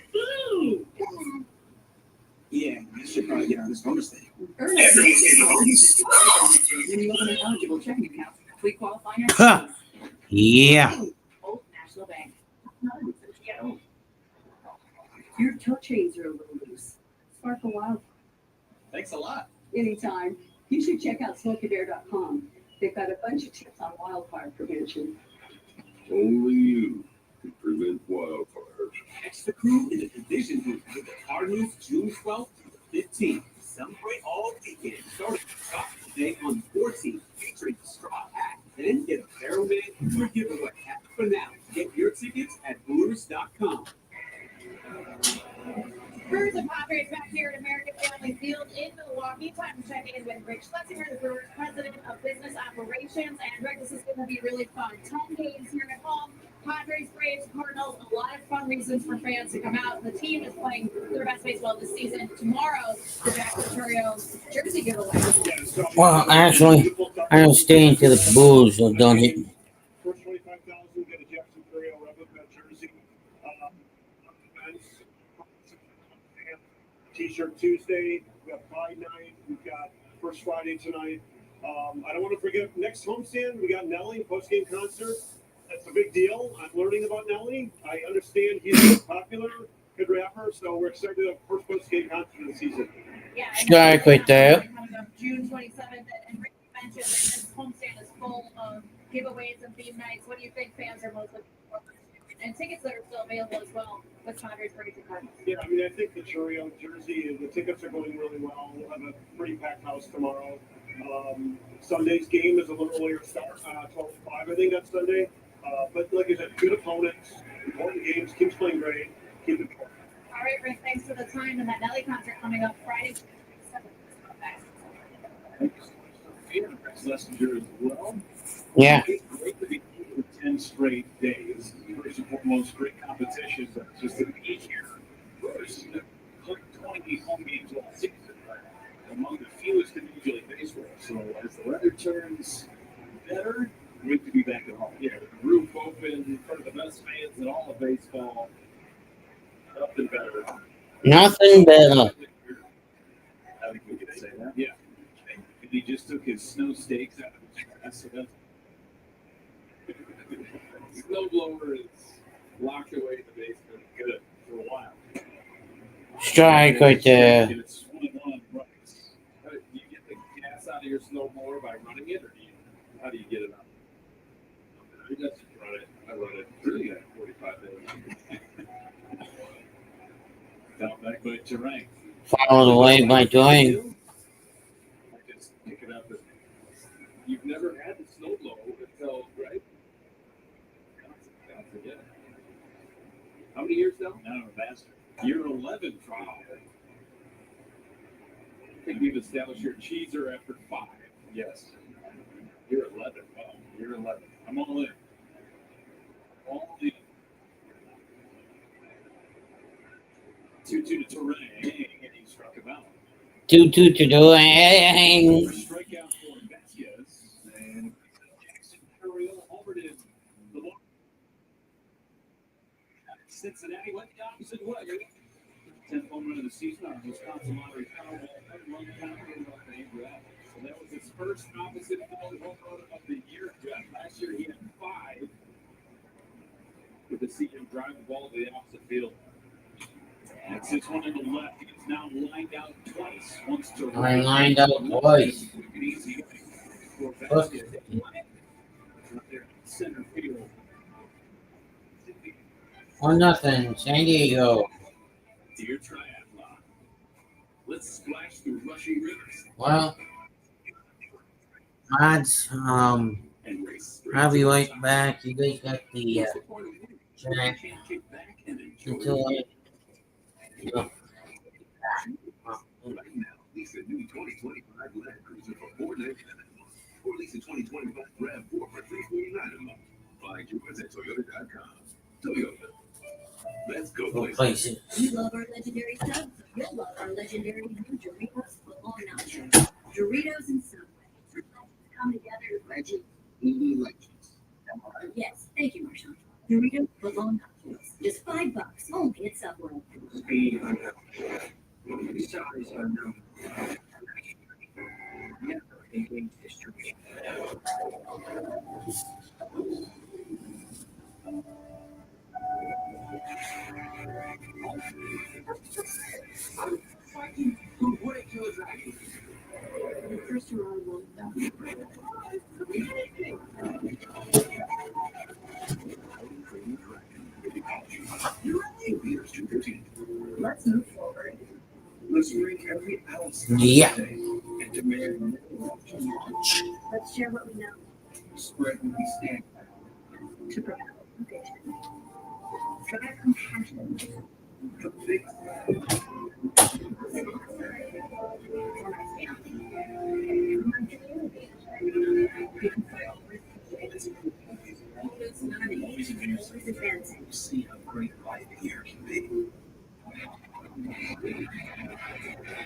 Yeah, I should probably get on this bonus thing. Earn Everyone's getting a bonus. when you open an eligible checking account. We qualify now. Huh. Yeah. Old National Bank. Your toe chains are a little loose. Sparkle Wild. Thanks a lot. Anytime. You should check out SmokeyBear.com. They've got a bunch of tips on wildfire prevention. Only you can prevent wildfires. Catch the crew in the division booth with the Cardinals June 12th to the 15th. Celebrate all weekend. Starting today on the 14th, featuring the straw hat. Then get a barrel man or giveaway at the finale. Get your tickets at Brewers.com. Brewers and Padres back here at American Family Field in Milwaukee. Time to check in with Rick Schlesinger, the Brewers president of business operations. And Rick, this is going to be really fun. 10 games here at home. Padres, Braves, Cardinals, a lot of fun reasons for fans to come out. The team is playing their best baseball this season. Tomorrow, the Jack Terrell's jersey giveaway. Well, actually, I'm staying till the Bulls are done hitting. First 25,000, get a Jackson Terrell replica jersey. T-shirt Tuesday. We got Pride Night. We've got First Friday tonight. I don't want to forget next homestand. We got Nelly post-game concert. That's a big deal. I'm learning about Nelly. I understand he's popular, good rapper. So we're excited to have first post-game concert of the season. Yeah. Strike right there. Coming up June 27th, and Rick mentioned that this homestand is full of giveaways and theme nights. What do you think fans are most looking forward to? And tickets that are still available as well with Padres Break Card. Yeah, I mean, I think the Churio jersey, the tickets are going really well. We'll have a pretty packed house tomorrow. Sunday's game is a little earlier start, 12:05, I think that's Sunday. But like I said, good opponents, important games, teams playing great. Keep it going. All right, Rick, thanks for the time. And that Nelly concert coming up Friday, 27th. Thanks, Lester, as well. Yeah. It's great to be here for 10 straight days. First and foremost, great competition. Just to be here. First, 20 home games all season, right? Among the fewest in Major League Baseball. So as the weather turns better, great to be back at home. Yeah, the roof open in front of the best fans in all of baseball. Nothing better. Nothing better. I think we could say that. Yeah. And he just took his snow stakes out of his grass. So that's snowblower is locked away in the basement good for a while. Strike right there. It's 21 runs. Do you get the gas out of your snowblower by running it, or how do you get it out? I just run it. I run it really at 45 days. Down back by terrain. Followed away by Dwayne. I just pick it up. You've never had the snowblower until, right? God forget it. How many years now? No, master. Year 11 trial. I think we've established your cheeser after 5. Yes. Year 11. Wow. Year 11. I'm all in. All in. 2-2 to terrain, and he struck him out. 2-2 to Dwayne. Strikeout for Vasquez, and Jackson Carriel homered in the Cincinnati went the opposite way. 10th home run of the season on Wisconsin lottery Powerball run counter of the draft. So that was his first opposite field home run of the year. Last year he had 5 with the see him drive the ball to the opposite field. That's his one in the left. He's now lined out twice. Once to right. Lined out twice. Easy for Vasquez. Center field. 1-0, San Diego. Dear Triathlon. Let's splash through rushing rivers. Well, odds, I'll be right back. You guys got the track until Right now, lease a new 2025 Land Cruiser for $499 or lease a 2025 RAV4 for $349 a month. Find yours at Toyota.com. Toyota. Let's go places. You love our legendary subs? You'll love our legendary new Doritos football nachos. Doritos and Subway. Come together to Reggie. Legends. Yes, thank you, Marshawn. Doritos football nachos. Just $5 only at Subway. Speed unknown. Size unknown. Never engage distribution. First around one. Let's move forward. Let's drink every ounce. Yeah. And demand Let's share what we know spread what we stand to propel vision. Drive compassion for big for my family, for my community. Because I always learning, always advancing. see how great life here can be.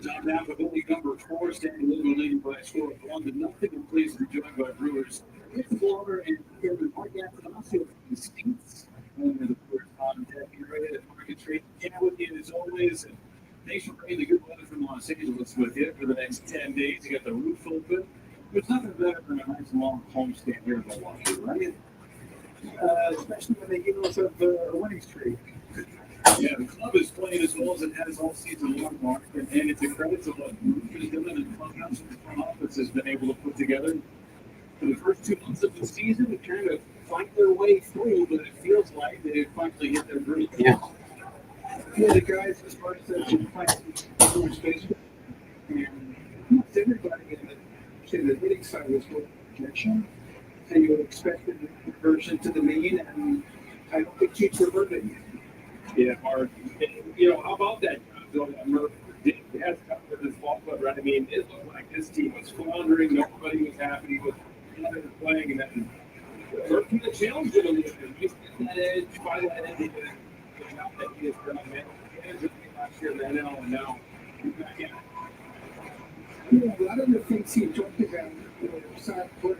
Top half of only number 4, standing leading by a score of 1-0, and pleased to be joined by Brewers. Rick Florida and Kevin Hargatt from also the States. Owner of the Brewers on deck here right at Market Street. Yeah, with you as always. And thanks for bringing the good weather from Los Angeles with you for the next 10 days. You got the roof open. There's nothing better than a nice long homestand here in Milwaukee, right? Especially when they give us a winning streak. Yeah, the club is playing as well as it has all season long, Mark, and it's a credit to what Bruce has done and the clubhouse and the front office has been able to put together. For the first 2 months of the season, they're trying to fight their way through, but it feels like they finally hit their groove. Yeah. Yeah, the guys, as far as the playing space, and almost everybody in the hitting side was with projection, and you would expect the conversion to the mean, and I hope it keeps reverting. Yeah, Mark. How about that job that Murph has come with his ball club, right? I mean, it looked like this team was floundering. Nobody was happy with how they were playing, and then Murph kind of challenged it a little bit. He's getting that edge, find that edge, that he has done, man. Last year, man, and now he's back in. Yeah, a lot of the things he talked about were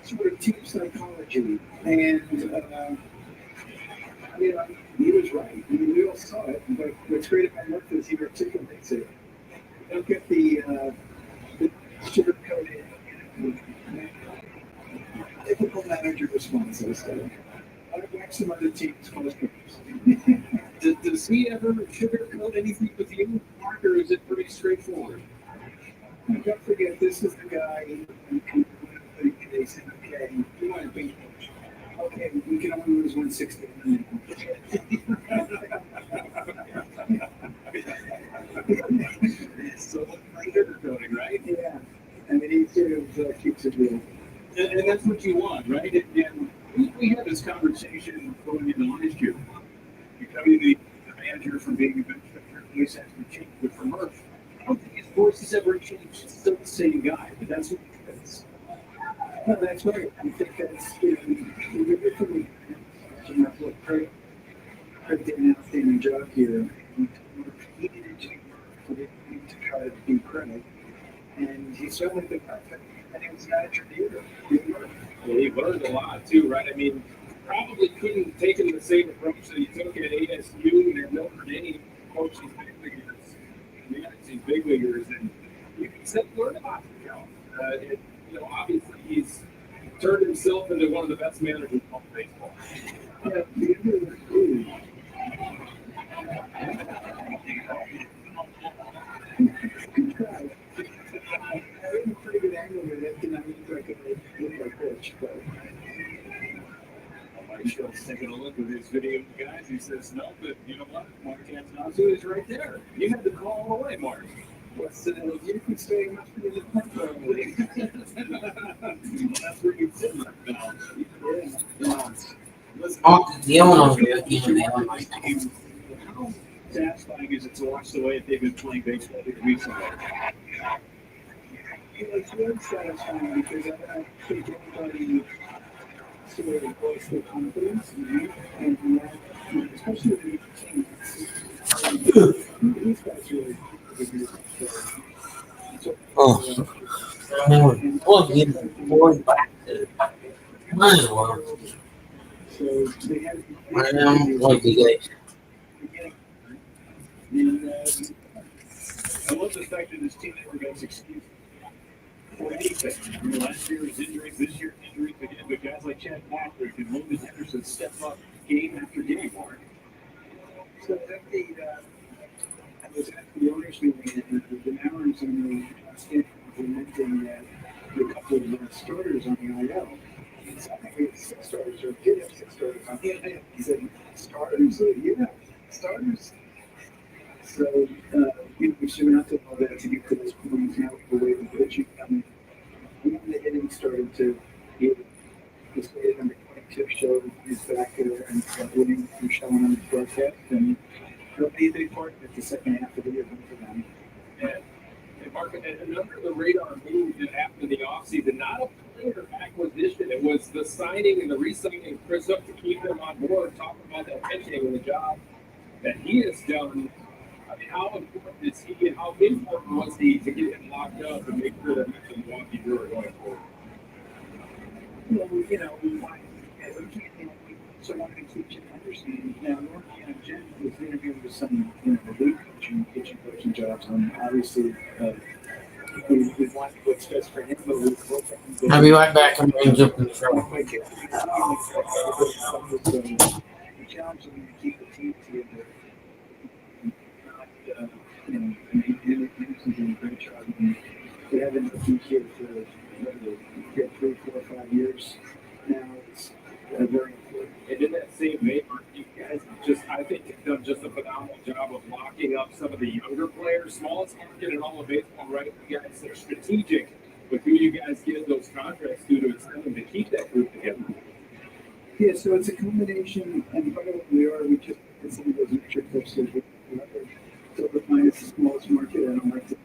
sort of team psychology, and he was right. I mean, we all saw it, but what's great about Murphy is he articulates it. Don't get the sugar-coated, typical manager response, I say. I like some other teams close games. Does he ever sugarcoat anything with you, Mark, or is it pretty straightforward? And don't forget, this is the guy who they said, okay, you want to beat coach. Okay, we can only lose 160. So sugarcoating, right? Yeah. I mean, he sort of keeps it real. And that's what you want, right? And we had this conversation going into last year. Becoming the manager from being a bench pitcher, voice has to change. But for Murph, I don't think his voice has ever changed. He's still the same guy, but that's what he is. No, that's right. I think that's, differently. Craig did an outstanding job here. He needed to try to be Craig. And he's certainly been perfect. And he was manager of the year. Well, he learned a lot, too, right? I mean, probably couldn't have taken the same approach that he took at ASU and Notre Dame, coaching big leaguers, managing big leaguers, and you can still learn about himself. Obviously he's turned himself into one of the best managers in all of baseball. Yeah, the other was cool. Good try. I had a pretty good angle with it, and I mean, I could look like pitch, but. Mike Schultz taking a look at his video, guys. He says, no, but you know what? Mark Antonazo is right there. You had the call all the way, Mark. What's you can stay much better than Punch. That's where you sit right now. Yeah. Listen, the owner how satisfying is it to watch the way they've been playing baseball here recently? It's really satisfying because I think everybody sort of voice their confidence, and especially with the team. These guys really going back to my world. So they have I don't like you guys. And I love the fact that this team never gets excused for anything. Last year's injuries, this year's injuries again, but guys like Chad Patrick and Logan Henderson step up game after game, Mark. So that I was at the owners meeting, and the Mariners and the staff were mentioning that a couple of starters on the IL. So I think we had 6 starters, or did have 6 starters on the IL. He said, starters? Yeah, starters. So, we surmounted all that to get to this point now with the way the pitching coming. Even the hitting started to get this way number 22 showed his back there and winning from showing on the broadcast. And it'll be a big part of the second half of the year for them. And Mark, an under the radar move that happened in the offseason, not a player acquisition. It was the signing and the re-signing of Chris Hook to keep him on board, talking about that pitching and the job that he has done. I mean, how important is he and how important was he to get him locked up and make sure that he's the Milwaukee Brewers going forward? Well, we want someone to keep Jim Henderson. Now, Jim was interviewing with some the league coaching, pitching coaching jobs. Obviously, we want to put what's best for him, but we both I'll be right back. I'm going to jump in the show. the challenge is to keep the team together. Anderson's doing a great job. We haven't been here for 3, 4, 5 years now. It's very important. And in that same vein, you guys I think, have done just a phenomenal job of locking up some of the younger players, smallest market in all of baseball, right? You guys are strategic with who you guys give those contracts to extend them to keep that group together. Yeah, so it's a combination, and part of what we are, we just did some of those extra clips. So it's the smallest market. I don't like to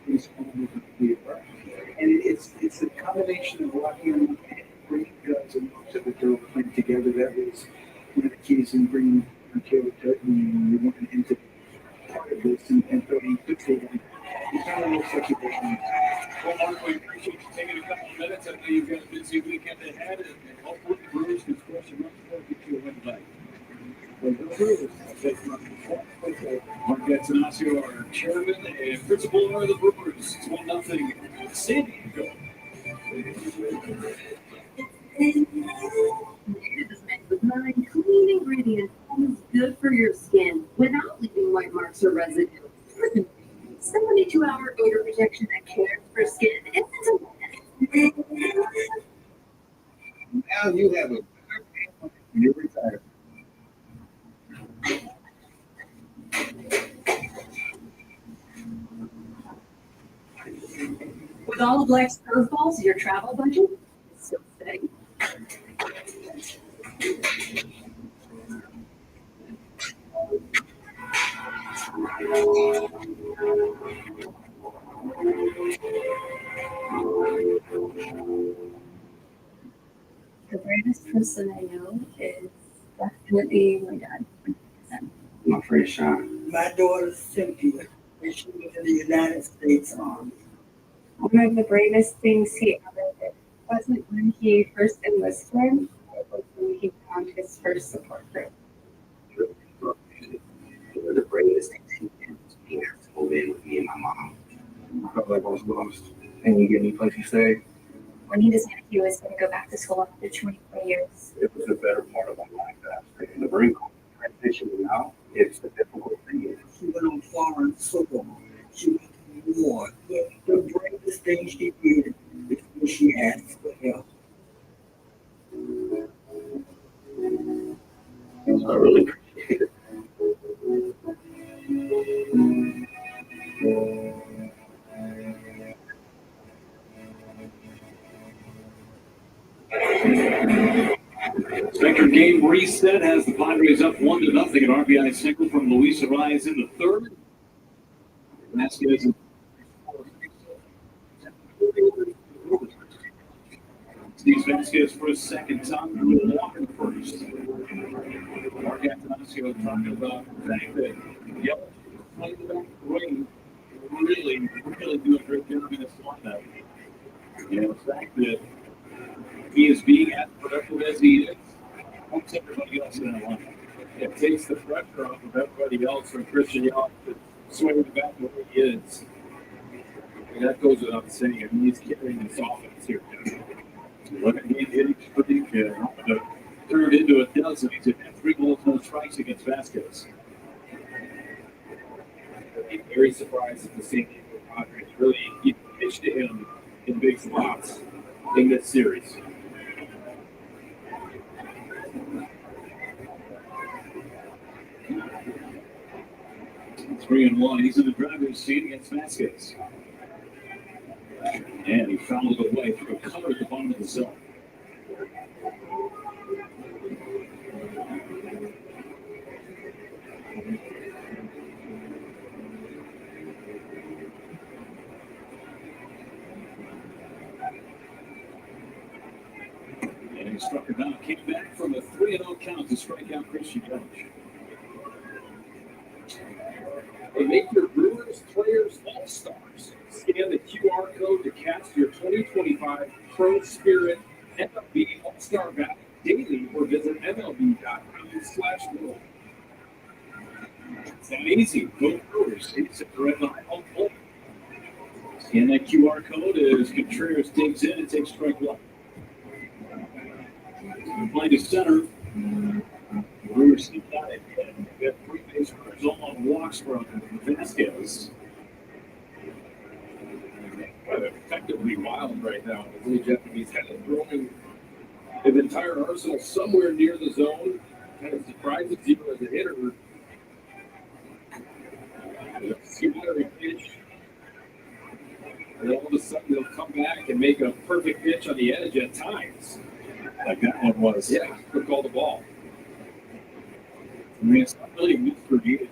be small movement we are. And it's a combination of locking them up and bringing guys and most of the girl playing together. That was one of the keys in bringing Caleb Dutton. We wanted him to be part of this, and so he could say that. He kind of looks like a different. Well, Mark, we appreciate you taking a couple of minutes. I know you've got a busy weekend ahead, and hopefully the Brewers can score some runs to get you a win tonight. Mark Gatanasio, our chairman and principal owner of the Brewers. It's 1-0 San Diego. With 9 clean ingredients, is good for your skin without leaving white marks or residue. 72-hour odor protection that cares for skin. Now you have a you're retired. With all of life's curveballs, your travel budget is so steady. The greatest person I know is definitely my dad. My friend Sean. My daughter Cynthia, and she was in the United States Army. One of the bravest things he ever did wasn't when he first enlisted, it was when he found his first support group. One of the bravest things he did was being able to move in with me and my mom. I felt like I was lost. And you get any place to stay? When he decided he was going to go back to school after 24 years. It was a better part of my life that I stayed in the brink of transitioning now. It's a difficult thing. She went on foreign football. She went to war. The bravest thing she did is when she asked for help. So I really appreciate it. Second game reset has the Padres up 1-0. An RBI single from Luis Arias in the third. Vasquez Steve Vasquez for his second time. Walker first. Mark Gatanasio talking about the fact that Yelich playing the back of the ring really do a great job in this lineup. And the fact that he is being as productive as he is, helps everybody else in that lineup. It takes the pressure off of everybody else from Christian Yelich to swing the back where he is. And that goes without saying. I mean, he's carrying this offense here. Look at him hitting pretty good. Turned into a dozen. He's had 3 balls, no strikes against Vasquez. I'm very surprised at the San Diego Padres really pitched to him in big spots in this series. Three and one. He's in the driver's seat against Vasquez. And he fouled it away through a cover at the bottom of the zone. And he struck him out. Came back from a 3-0 count to strike out Christian Yelich. They make your Brewers players all-stars. Scan the QR code to cast your 2025 Pro Spirit MLB All-Star Ballot daily or visit MLB.com/World. It's that easy. Go Brewers. It's a red line home plate. Scan that QR code as Contreras digs in and takes strike one. Play to center. Brewers keep that in. We got 3 base runners on walks from Vasquez. Kind of effectively wild right now. Really, Jeff, he's kind of throwing his entire arsenal somewhere near the zone. Kind of surprises you as a hitter. Scattering pitch. And all of a sudden they'll come back and make a perfect pitch on the edge at times. Like that one was. Yeah, quick call the ball. I mean, it's not really a need for you.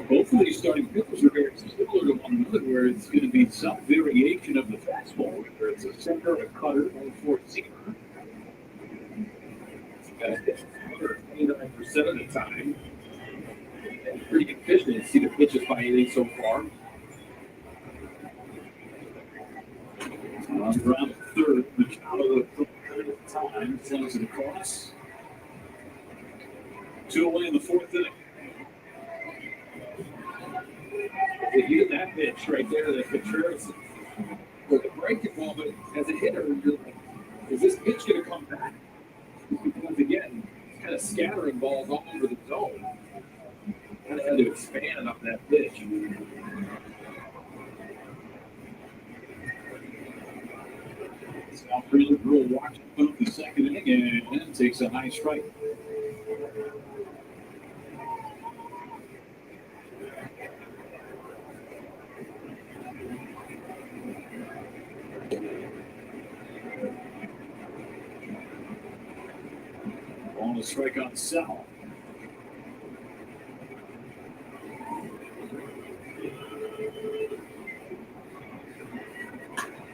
Both of these starting pitchers are very similar to one another, where it's going to be some variation of the fastball, whether it's a center, a cutter, or a four-seamer. Guys hit 29% of the time. And pretty efficient to see the pitches by inning so far. Around the third, Machado with the third at the time, slings it across. 2 away in the 4th inning. They hit that pitch right there, that Contreras with a breaking ball, but as a hitter, you're like, is this pitch going to come back? Because again, it's kind of scattering balls all over the zone. Kind of had to expand on that pitch. South Freeland Brewer watching both the 2nd inning and takes a high strike. On the strike on Sal.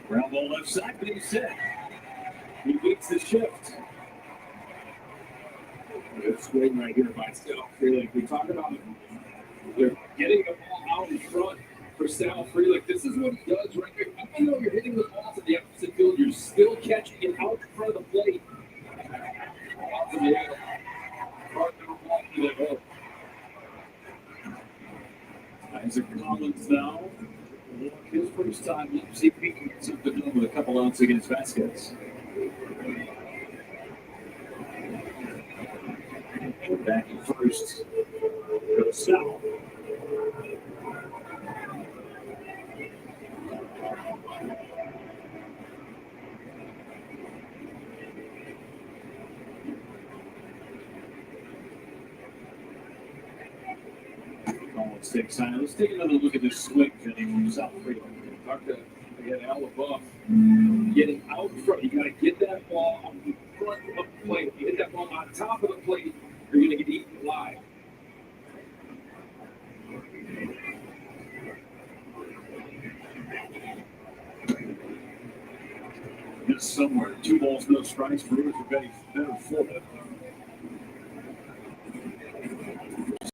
Ground ball left side, but he's set. He beats the shift. Good swing right here by Sal Freeland. We talk about it. They're getting the ball out in front for Sal Freeland. This is what he does right here. Even though you're hitting the ball to the opposite field, you're still catching it out in front of the plate. Isaac Collins now. His first time. Let's see if he can get something done with a couple outs against Vasquez. Back at first. Goes Sal. Six sign. Let's take another look at this swing from South Freeland. Talk to again Al LaBeouf. Getting out front. You got to get that ball on the front of the plate. If you hit that ball on top of the plate, you're going to get eaten alive. Just somewhere. 2 balls, no strikes. Brewers are better for it.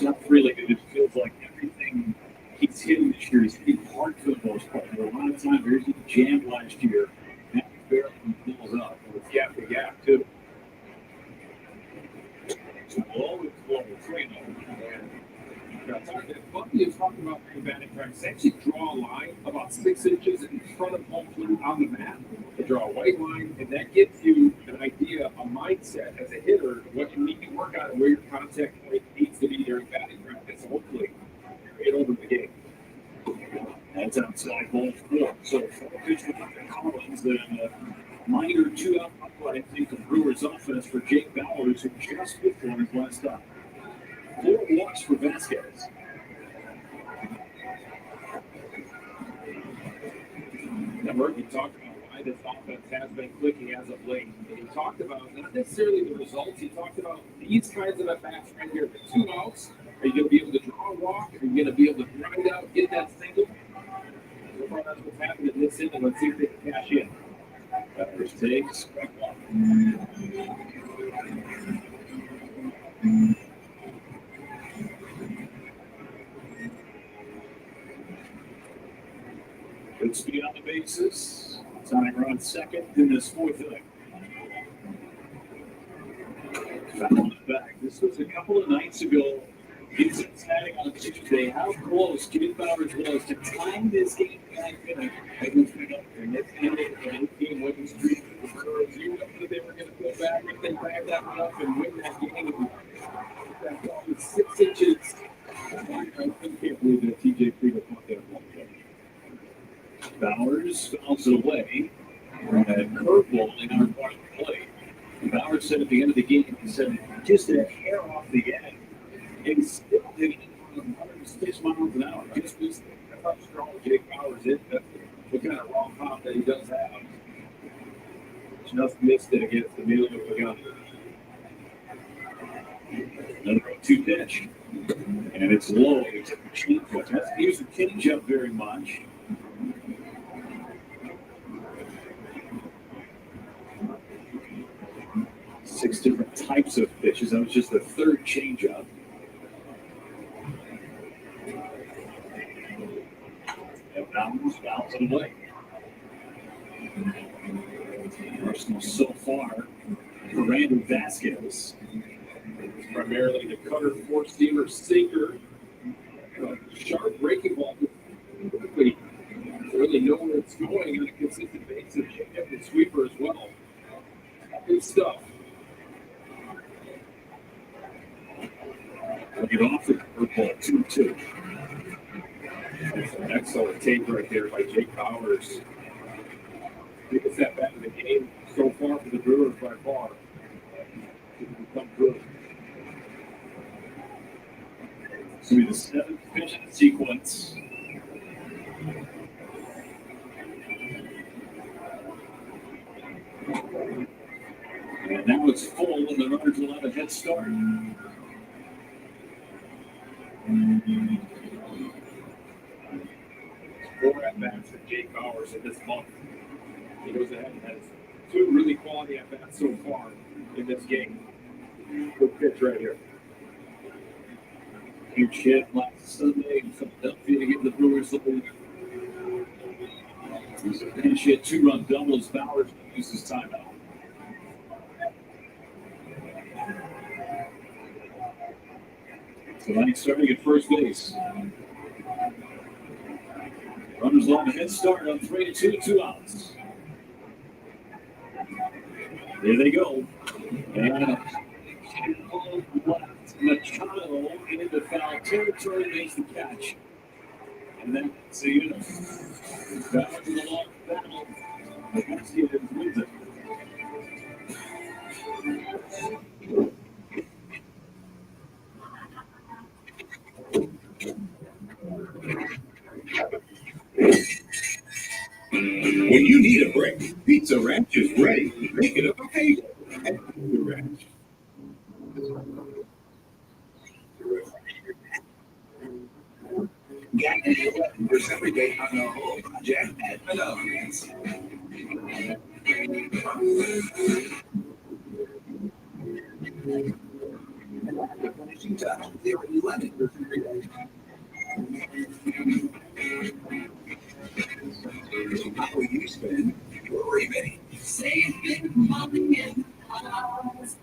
South Freeland, it just feels like everything he's hitting this year, he's hitting hard for the most part. There were a lot of times where he jammed last year, and he barely pulls up. It was gap to gap, too. So always blowing Freeland. And Bucky is talking about being batting practice. They actually draw a line about 6 inches in front of home plate on the mat. They draw a white line, and that gives you an idea, a mindset as a hitter, what you need to work on and where your contact point needs to be during batting practice. Hopefully, get over the game. That's outside ball 4. So, pitch with Collins, then a minor 2-out upright, I think, the Brewers' offense for Jake Bowers, who just hit for his last time. 4 walks for Vasquez. Remember, he talked about why this offense has been clicking as of late. And he talked about not necessarily the results. He talked about these kinds of at-bats right here. The 2 outs. Are you going to be able to draw a walk? Are you going to be able to grind out, get that single? So far, that's what's happened in this inning. Let's see if they can cash in. Batters takes strike 1. Good speed on the bases. Tying run second in this 4th inning. Foul in the back. This was a couple of nights ago in Cincinnati on Tuesday. How close Jake Bauers was to tying this game back in against Philadelphia. And this ended an 8-game winning streak. The Brewers, you know that they were going to go back if they back that one up and win that game. That ball was 6 inches. I can't believe that TJ Friedel caught that ball. Bauers fouls it away. And a curveball in our part of the play. Bauers said at the end of the game, he said, just a hair off the edge. And he still did it 106 miles an hour. Just missed it. That's how strong Jake Bauers is. That's the kind of raw pop that he does have. Just missed it against Emilio Pagano. Another 0-2 pitch. And it's low. It's a changeup. Hasn't used the changeup very much. Six different types of pitches. That was just the third changeup. And Bauers fouls it away. Arsenal so far for Randy Vasquez. Primarily the cutter, four-seamer, sinker. Sharp breaking ball. Really know where it's going on a consistent basis. Changeup and sweeper as well. Good stuff. We'll get off the curveball 2-2. That's an excellent take right there by Jake Bauers. Biggest at bat in the game so far for the Brewers by far. Become good. This will be the 7th pitch in the sequence. And now it's full, and the runners will have a head start. 4 at-bats for Jake Bauers in this month. He goes ahead and has 2 really quality at-bats so far in this game. Good pitch right here. Huge hit last Sunday in Philadelphia to get the Brewers lead. He's a pinch hit, 2-run doubles. Bauers uses timeout. So now he's starting at first base. Runners on a head start on 3-2, 2 outs. There they go. And Machado into foul territory makes the catch. And then Zeta back to the long battle. Vasquez wins it. When you need a break, Pizza Ranch is ready. Make it a bagel at Pizza Ranch. Get any $11 every day on the whole project at Menards. The finishing touch, there are $11 every day. How will you spend your rebate? Save big money in the house.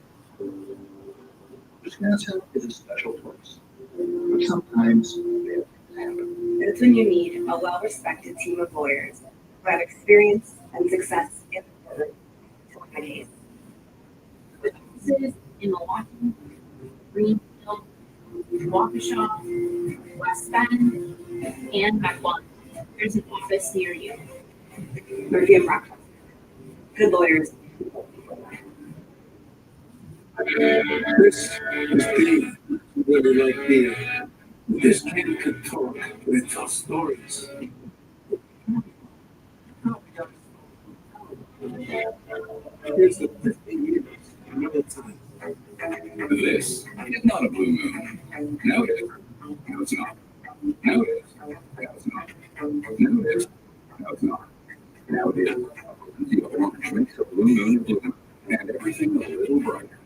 Discounts is a special place, but sometimes it happen. It's when you need a well-respected team of lawyers who have experience and success in the court for decades. With offices in Milwaukee, Greenfield, Waukesha, West Bend, and Mequon, there's an office near you. Murphy and Brockton. Good lawyers. This is being really like me. This kid could talk with tough stories. Here's the 15 years, another time. This is not a blue moon. No, it is. No, it's not. No, it is. No, it's not. No, it is. No, it's not. Now it is. The orange makes a blue moon blue, and everything a little brighter.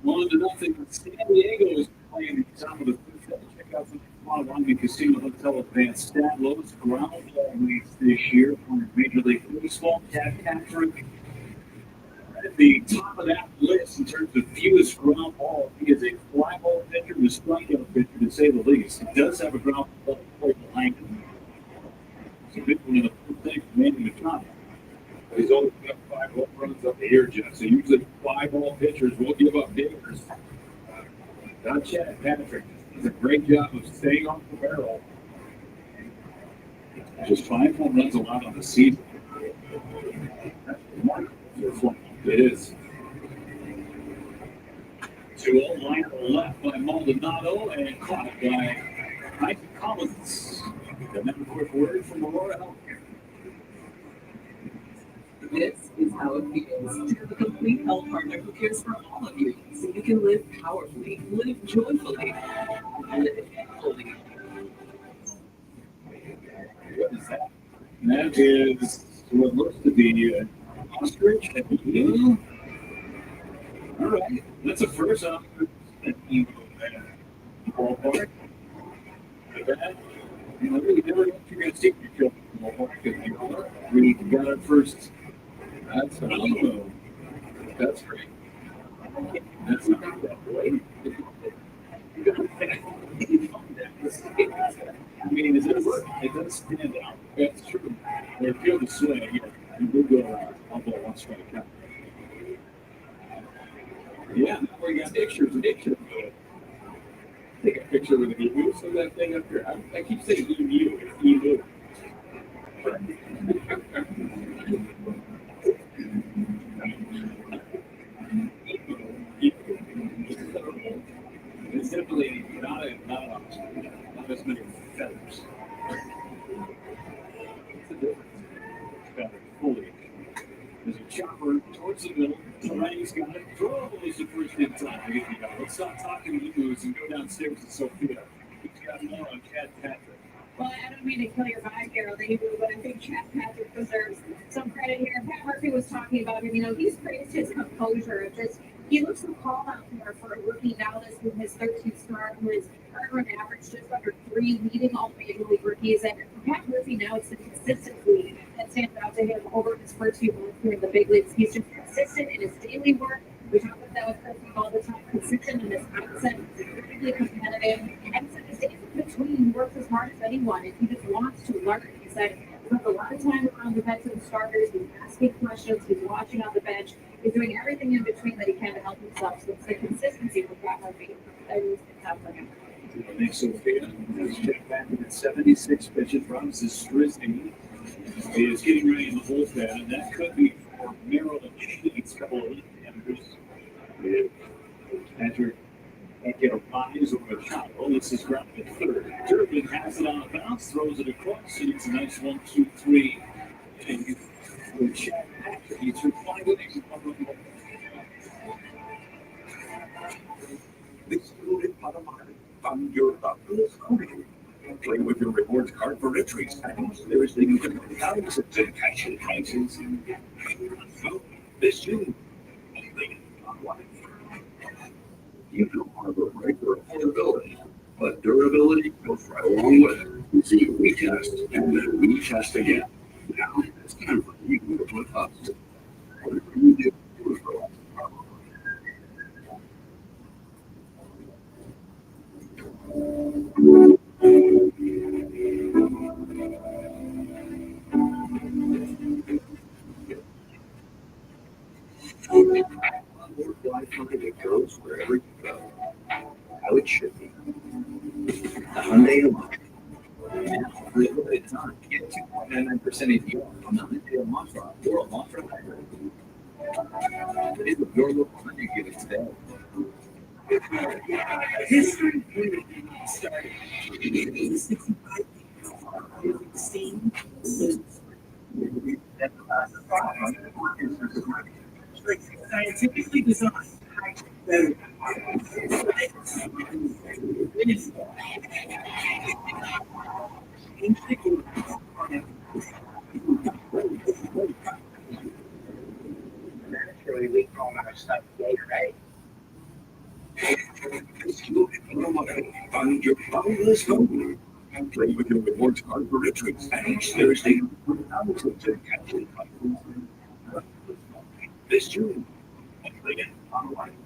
1-0. San Diego is playing the top of the fifth. Check out some Milwaukee Casino Hotel Advanced stat lowest ground ball leads this year for Major League Baseball. Chad Patrick at the top of that list in terms of fewest ground balls. He is a a strikeout pitcher to say the least. He does have a ground ball play behind him. It's a big one in the first thing for Manny Machado. He's only got 5 home runs up the year, Jeff. So usually 5-ball pitchers will give up diggers. Not Chad Patrick does a great job of staying off the barrel. Just 5 home runs allowed on the season. That's remarkable. It is. 2-0 line to the left by Maldonado and caught by Mike Collins. And then a quick word from Aurora Healthcare. This is how it feels to have a complete health partner who cares for all of you, so you can live powerfully, live joyfully, and live fully. What is that? That is what looks to be an ostrich at the blue. All right, that's a first on the ballpark. That, you know, you never know if you're going to see your children in the ballpark if you are. We got it first. That's phenomenal. That's great. That's not that way. I mean, it does stand out. That's true. When you feel the swing, you do go around. I'll go one strike out. Yeah, now we got pictures. Take a picture with an emu. So that thing up here. I keep saying emu. It's emu. It's definitely not as many feathers. What's the difference? It's got a foliage. There's a chopper towards the middle. Ryan's got it. Throws the first in time. Let's stop talking to emus and go downstairs to Sophia. He's got more on Chad Patrick. Well, I don't mean to kill your vibe here on the Hebrew, but I think Chad Patrick deserves some credit here. Pat Murphy was talking about him. You know, he's praised his composure of just, he looks so calm out there for a rookie now. This is his 13th start, who is earned an average just under 3, leading all major league rookies. And for Pat Murphy now, it's the consistency that stands out to him over his first few months here in the big leagues. He's just consistent in his daily work. We talk about that with Murphy all the time. Consistent in his mindset, incredibly competitive, and so the days in between, he works as hard as anyone, and he just wants to learn. He said he spends a lot of time around the veteran starters. He's asking questions. He's watching on the bench. He's doing everything in between that he can to help himself. So it's the consistency for Pat Murphy that really sticks out for him. Thanks, Sophia. That's Chad Patrick at 76 pitches. Robinson Strisny is getting ready in the bullpen, and that could be for Maryland Sheets. Couple of left-handers. Patrick can't get a rise over a shot. Oh, this is grounded at third. Durbin has it on a bounce, throws it across, and it's a nice 1-2-3. And with Chad Patrick, he threw 5 innings. This loaded Panamari from your fabulous coding. Play with your rewards card for entries. There is the thousands of cash and prices. So, this June, you don't want to break for affordability, but durability goes right along with it. See, we test, and then we test again. Now, it's time for you to put us. Whatever you do, do it for us. It goes wherever you go. How it should be. The Hyundai Elantra. Now, for a limited time, get 2.99% APR on the Hyundai Elantra or Elantra Hybrid. Visit your local Hyundai dealer today. History started in 1965. Seen scientifically designed. Better. Naturally, we call our stuff Gatorade. Find your boundless home. And play with your rewards card for entries. And each Thursday, thousands of captain prizes. This June, play it online.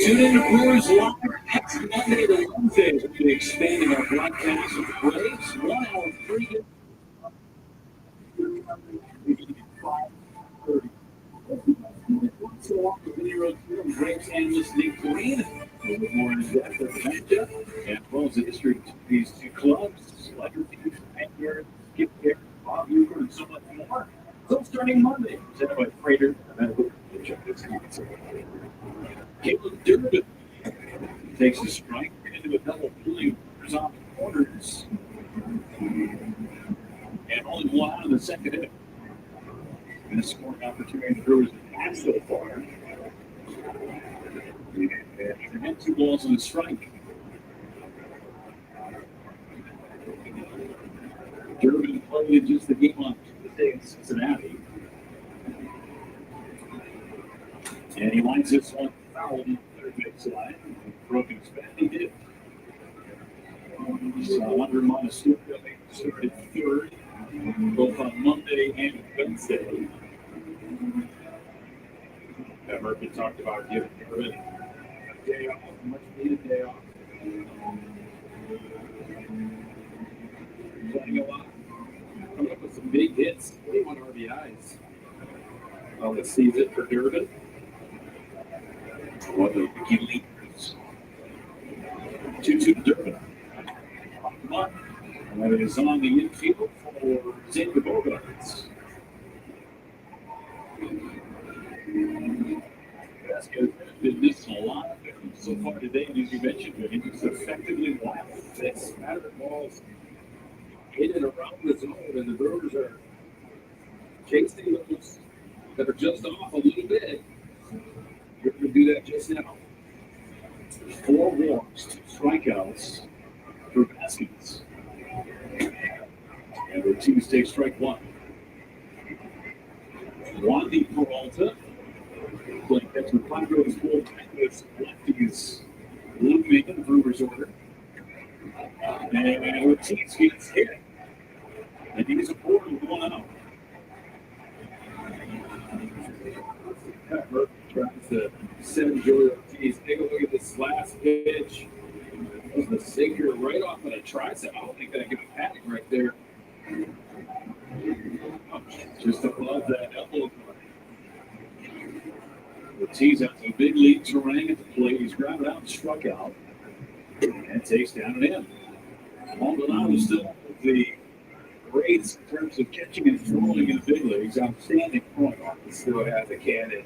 Tune in to Brewers Live next Monday to Wednesday. We'll be expanding our broadcast with the Braves. 1 hour pregame. 5:30. So off the video road here, Braves analyst Nick Green. A little bit more in depth of the matchup, and as well as the history of these two clubs, legacies, Vanguard, Skip Care, Bob Uecker, and so much more. So starting Monday, presented by Freighter, Caleb Durbin takes a strike into a double play on the corners, and only one out of the second inning. And a scoring opportunity the Brewers have had so far. And had 2 balls and a strike. Durbin played just the game on Tuesday in Cincinnati. And he lines this one foul on the third base line. Broken his bat. He did. So under Montesquieu started third, both on Monday and Wednesday. Murphy talked about giving Durbin a day off, much needed day off. Playing a lot. Coming up with some big hits, 41 RBIs on the season for Durbin. One of the key leaders. 2-2 Durbin. And that is on the infield for Xavier Bogaerts. Vasquez has been missing a lot of them so far today, and as you mentioned, he's effectively left that scattered balls in and around the zone, and the Brewers are chasing those that are just off a little bit. You're going to do that just now. 4 walks, 2 strikeouts for Vasquez. And Ortiz takes strike 1. Wandy Peralta playing catch with Padres full with lefties looming in the Brewers order. And Ortiz gets hit. And he's aboard with 1 out. Murphy tries to send Joey Ortiz. Take a look at this last pitch. That was the sinker right off of a tricep. I don't think that could have panic right there. Just above that elbow. Ortiz has a big lead terrain at the plate. He's grounded out and struck out. And takes down and in. Maldonado still with the grades in terms of catching and throwing in the big leagues. Outstanding throwing arm. He still has a cannon.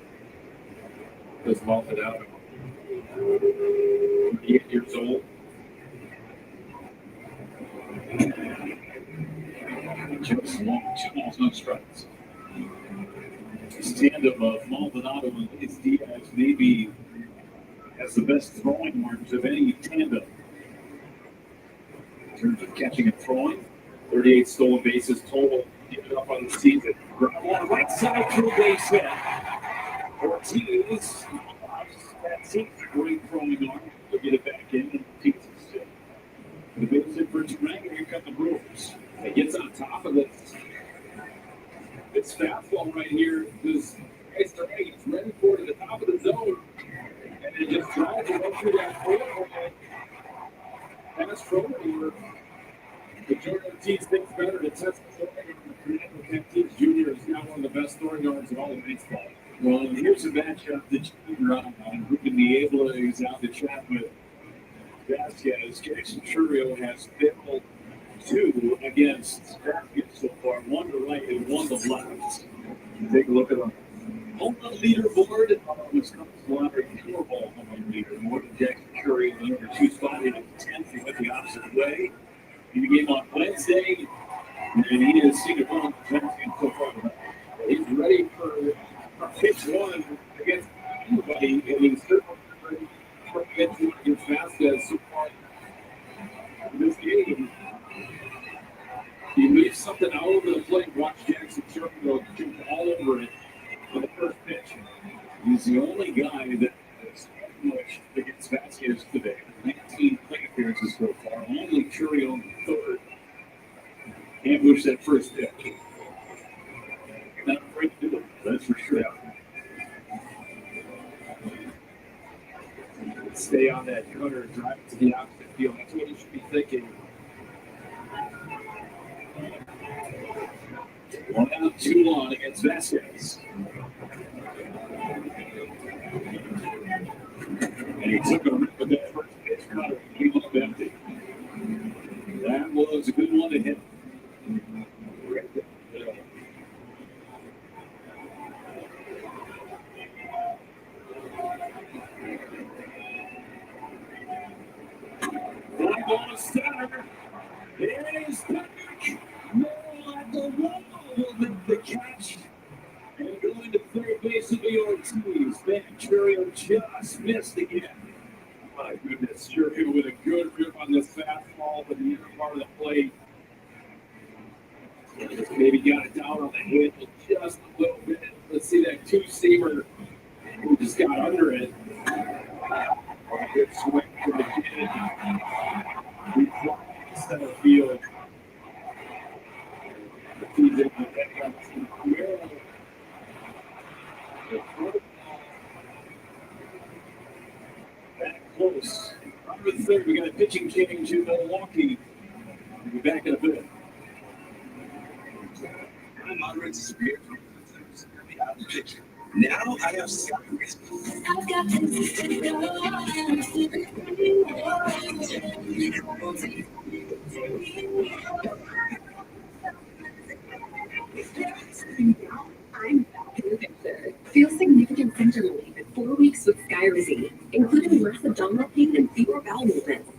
Does Maldonado. 38 years old. Just long, 2 balls, no strikes. This tandem of Maldonado and Luis Diaz maybe has the best throwing arms of any tandem in terms of catching and throwing. 38 stolen bases total, given up on the season. Ground ball right side through base hit. Ortiz, that seems a great throwing arm. He'll get it back in, and Ortiz is still. The base hit for Durango. Here come the Brewers. He gets on top of this. It's fastball right here. This guy's Durango. He's ready for it at the top of the zone. And it just drives it up through that four. Pass forward. The Jordan Ortiz thinks better to test the throwing arm. Fernando Tatis Jr. is now one of the best throwing arms in all of baseball. Well, here's a matchup that you can run on. Who can be able to use out the chat with Vasquez. Jason Churio has failed 2 against Vasquez so far. 1 to right and 1 to left. Take a look at them. Home run leaderboard. Wisconsin lottery Powerball home run leaderboard. Jackson Churio, the number 2 spot, in 10th. He went the opposite way. He began on Wednesday, and he has seen it run so far. He's ready for pitch 1 against anybody, and he's certainly ready for pitch 1 against Vasquez so far in this game. He leaves something all over the plate. Watch Jackson Churchill jump all over it for the first pitch. He's the only guy that has ambushed against Vasquez today. 19 plate appearances so far. Only Churio in the third ambushed that first pitch. Not afraid to do it, that's for sure. stay on that cutter and drive it to the opposite field. That's what you should be thinking. 1 out, 2 on against Vasquez. And he took a rip with that first pitch cutter. He looked empty. That was a good one to hit. Right there. Fly ball to center. It is back. Morrow at the wall will make the catch. And going to third base will be Ortiz. Venturio just missed again. My goodness, Sergio with a good grip on this fastball for the inner part of the plate. Just maybe got it down on the handle just a little bit. Let's see that two-seamer who just got under it. Good swing from the kid. He flies to center field. He's in the head back close. Under the third, we got a pitching change in Milwaukee. We'll be back in a bit. I'm moderate to severe out of the picture. Now I have Skyris. I've got to I'm back in the picture. Feel significant symptom relief in 4 weeks with Skyrizi, including less abdominal pain and fewer bowel movements.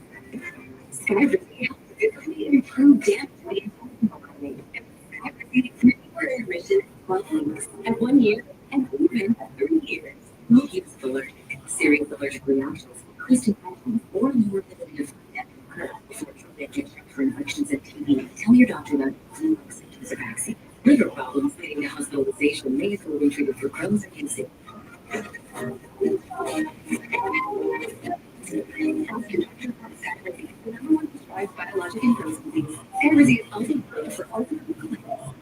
Skyrizi helps physically improve damage to the intestinal lining. Skyrizi 3-hour remission, 12 weeks, at 1 year, and even at 3 years. No use of allergic, serious allergic reactions, increased infections, or more ability that occur before they get checked for infections and TB. Tell your doctor about clinical symptoms of vaccine. Liver problems leading to hospitalization may have been treated for Crohn's and Kidney. Ask your doctor about Skyrizi, the #1 prescribed biologic in Crohn's disease. Skyrizi is also approved for ulcerative colitis.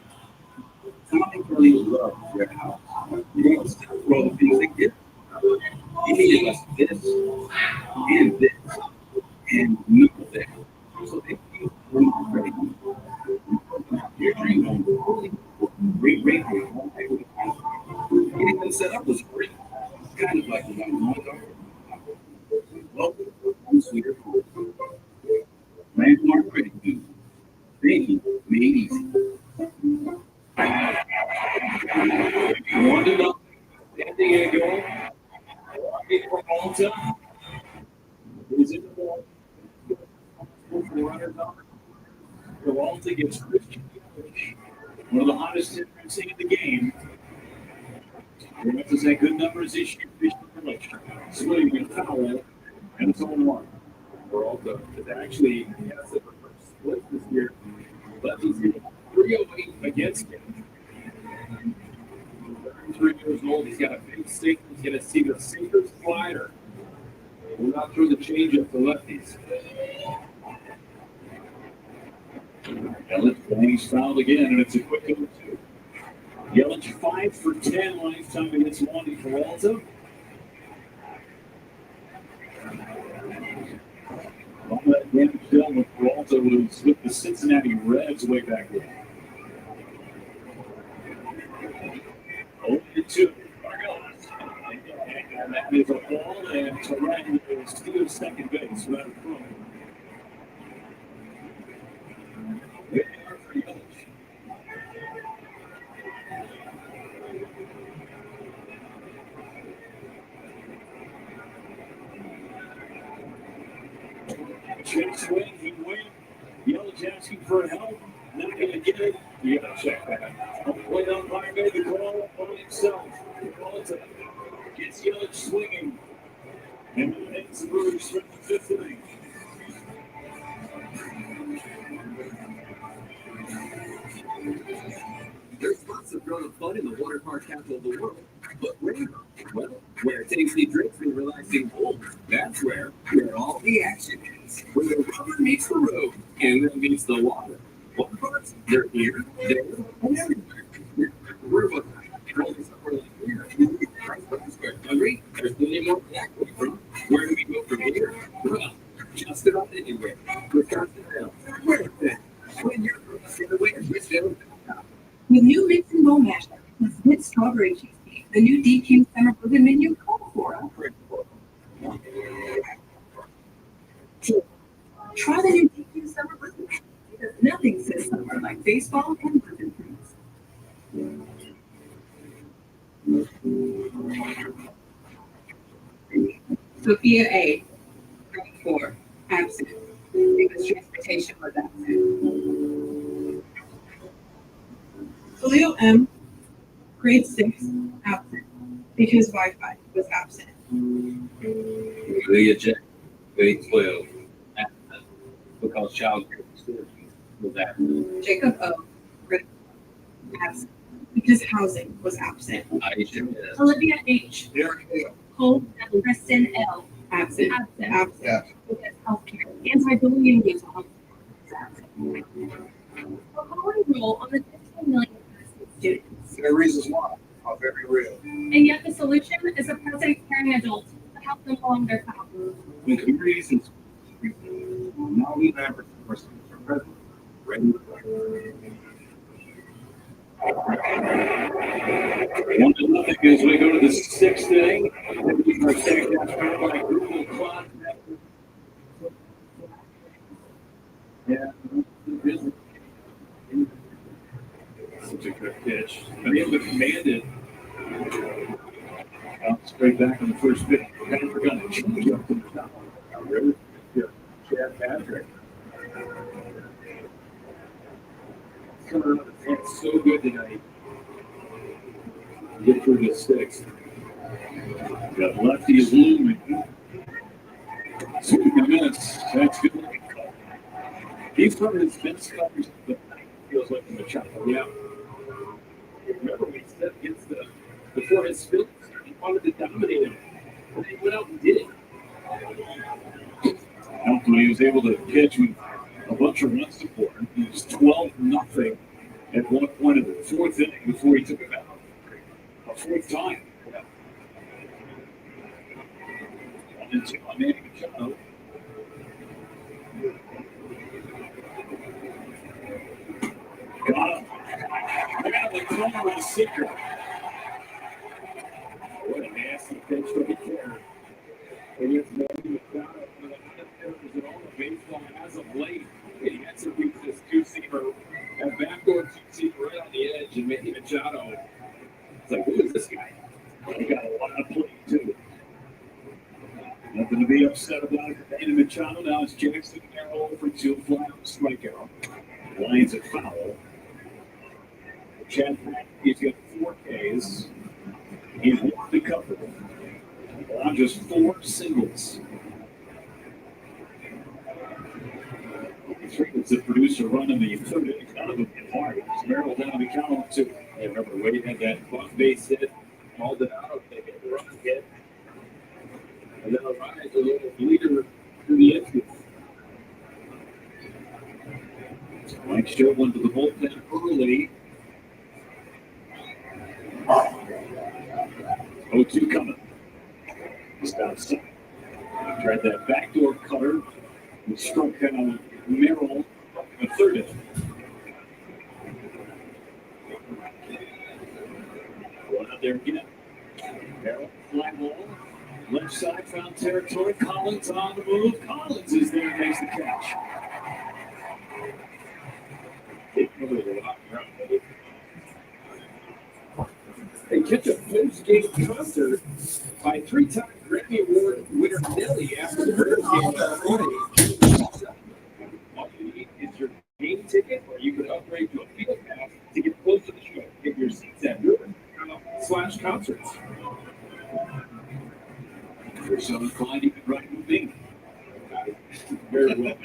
Something really love their house. You don't stop for all the things they get. You need less of this and this and none of that. So they feel really ready. Your dream home, great home. Getting them set up was great. Kind of like the one long ago. Local, sweeter food. Landmark credit food. Thinking made easy. 1-0. San Diego. Peralta. He's in the ball. For the runners up. Peralta gets Christian Yelich, one of the hottest hitters in the game. Peralta's had good numbers this year. Swing and foul, and it's 0-1. Peralta is actually has the first split this year. Lefty's hitting 308 against him. 33 years old. He's got a big stick. He's going to see the sinker slider. We're not through the changeup for lefties. Yelich fouled again, and it's a quick 0-2. Yelich 5 for 10 lifetime against Wandy Peralta. All that damage done with Peralta was with the Cincinnati Reds way back then. 0-2. And that is a ball, and Terran will steal second base right in front. Check swing, he went. Yelich asking for help. Not going to get it. You got to check that. Play umpire made the call by himself. Peralta gets Yelich swinging. And then hits the Brewers for the 5th inning. There's lots of grown-up fun in the water park capital of the world. But where? Well, where tasty drinks and relaxing pools. That's where all the action is. Where the rubber meets the road and then meets the water. Water parks, they're here, there, and everywhere. We're about to roll somewhere like here. Hungry? There's plenty more where do we go from baseball and London Prince. Sophia A. grade 4, absent because transportation was absent. Khalil M. grade 6, absent because Wi-Fi was absent. Leah J. grade 12, absent because child care facility was absent. Jacob O. grade 4, absent because housing was absent. Aisha S. Olivia H. Derek Hale. Cole L. Kristen L. Absent. Absent. Yeah. Because healthcare, anti-bullying, mental health is absent. A calling roll on the 15 million students. There are reasons why, are very real. And yet the solution is the president's caring adults to help them along their path. When communities and schools, now we have resources for president, ready to play. 1-0 as we go to the sixth inning. Our second half by Google clock. Yeah, such a good pitch. And they look commanded. Out straight back on the first pitch. And we're going to change up to the top. River, Chad Patrick. Coming out of the front so good tonight. Get through the sixth. Got lefties looming. 2 minutes. That's good. He's one of his best covers of the night. Feels like Machado. Yeah. Remember when he said against before his spin, he wanted to dominate him. And he went out and did it. After he was able to pitch with a bunch of run support. He was 12-0 at one point in the fourth inning before he took it out. A fourth time. Yeah. 1-2 on Manny Machado. Got him. Right out of the corner with a sinker. What a nasty pitch from the corner. Against Manny Machado. There's an all the baseball as of late. He had to reach this two-seamer. That backdoor two-seamer right on the edge, and Manny Machado. It's like, who is this guy? He got a lot of play, too. Nothing to be upset about. Manny Machado now is Jackson Carroll for 2 fly on strikeout. Lines at foul. Chad, he's got 4 Ks. He's won the cover. On just 4 singles. Treatments that produce a run in the third inning. None of them get hard. It's barreled down the count on 2. Yeah, remember, Wade had that buck base hit, hauled it out, they get the run hit. And then Arias, a little leader to the infield. Mike showed one to the bullpen early. 0-2 coming. Just outside. Tried that backdoor cutter and struck Merrill in the third inning. Going out there again. Merrill, fly ball. Left side, found territory. Collins on the move. Collins is there and makes the catch. They catch a post-game concert by 3-time Grammy Award winner Nelly after the Brewers game. All you need is your game ticket, or you can upgrade to a field pass to get close to the show. Get your seats at Brewers/concerts. For some inclined, you can ride with me. Very well.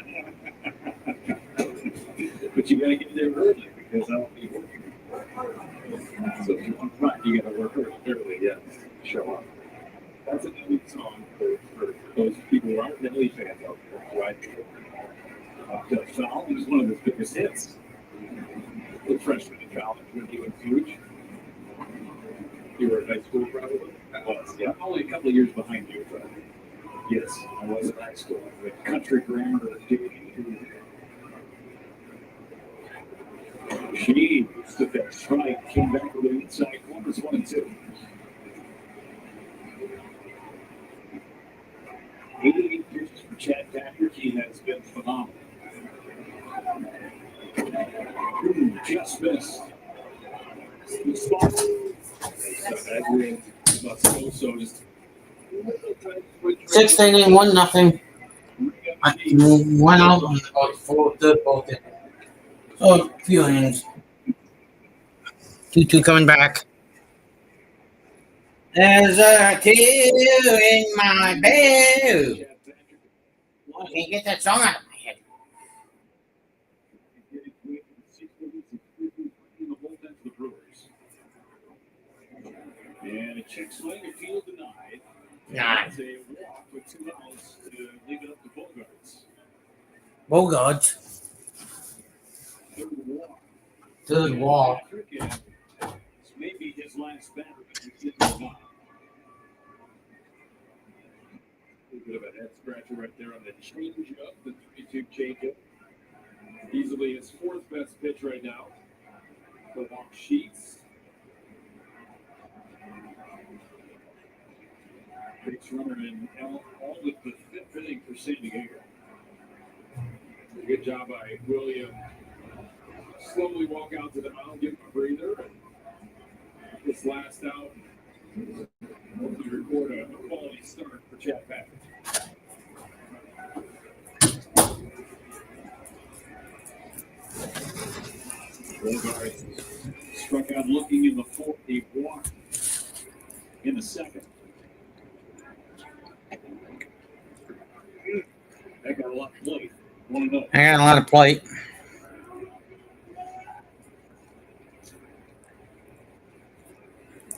But you got to get there early because I'll be working. So if you want to ride, you got to work early, yes. Show up. That's a Nelly song for those people who aren't Nelly fans out there. Right? The Foul was one of his biggest hits. The freshman in college when he was huge. You were in high school, probably? I was, yeah. Only a couple of years behind you, but yes, I was in high school. With country grammar, she took that strike, came back with the inside corners 1-2. 88 pitches for Chad Patrick. He has been phenomenal. Just missed. The spot. That about so just 6th inning, 1-0. One out on about third ball. So, a few innings. 2-2 coming back. There's a tear in my bed. I can't get that song out of my head. And a check swing, a field denied. Nice. A walk with 2 outs to leave it up to Bogarts. Third walk. Maybe his last batter. A bit of a head scratcher right there on the change-up, the 3-2 change-up. Easily his 4th best pitch right now. The walk sheets. Base runner in all with the 5th inning for San Diego. Good job by William. Slowly walk out to the mound, give him a breather. This last out, hopefully record a quality start for Chad Patrick. Bogart struck out looking in the 4th. He walked in the 2nd. That got a lot of plate. I got a lot of plate.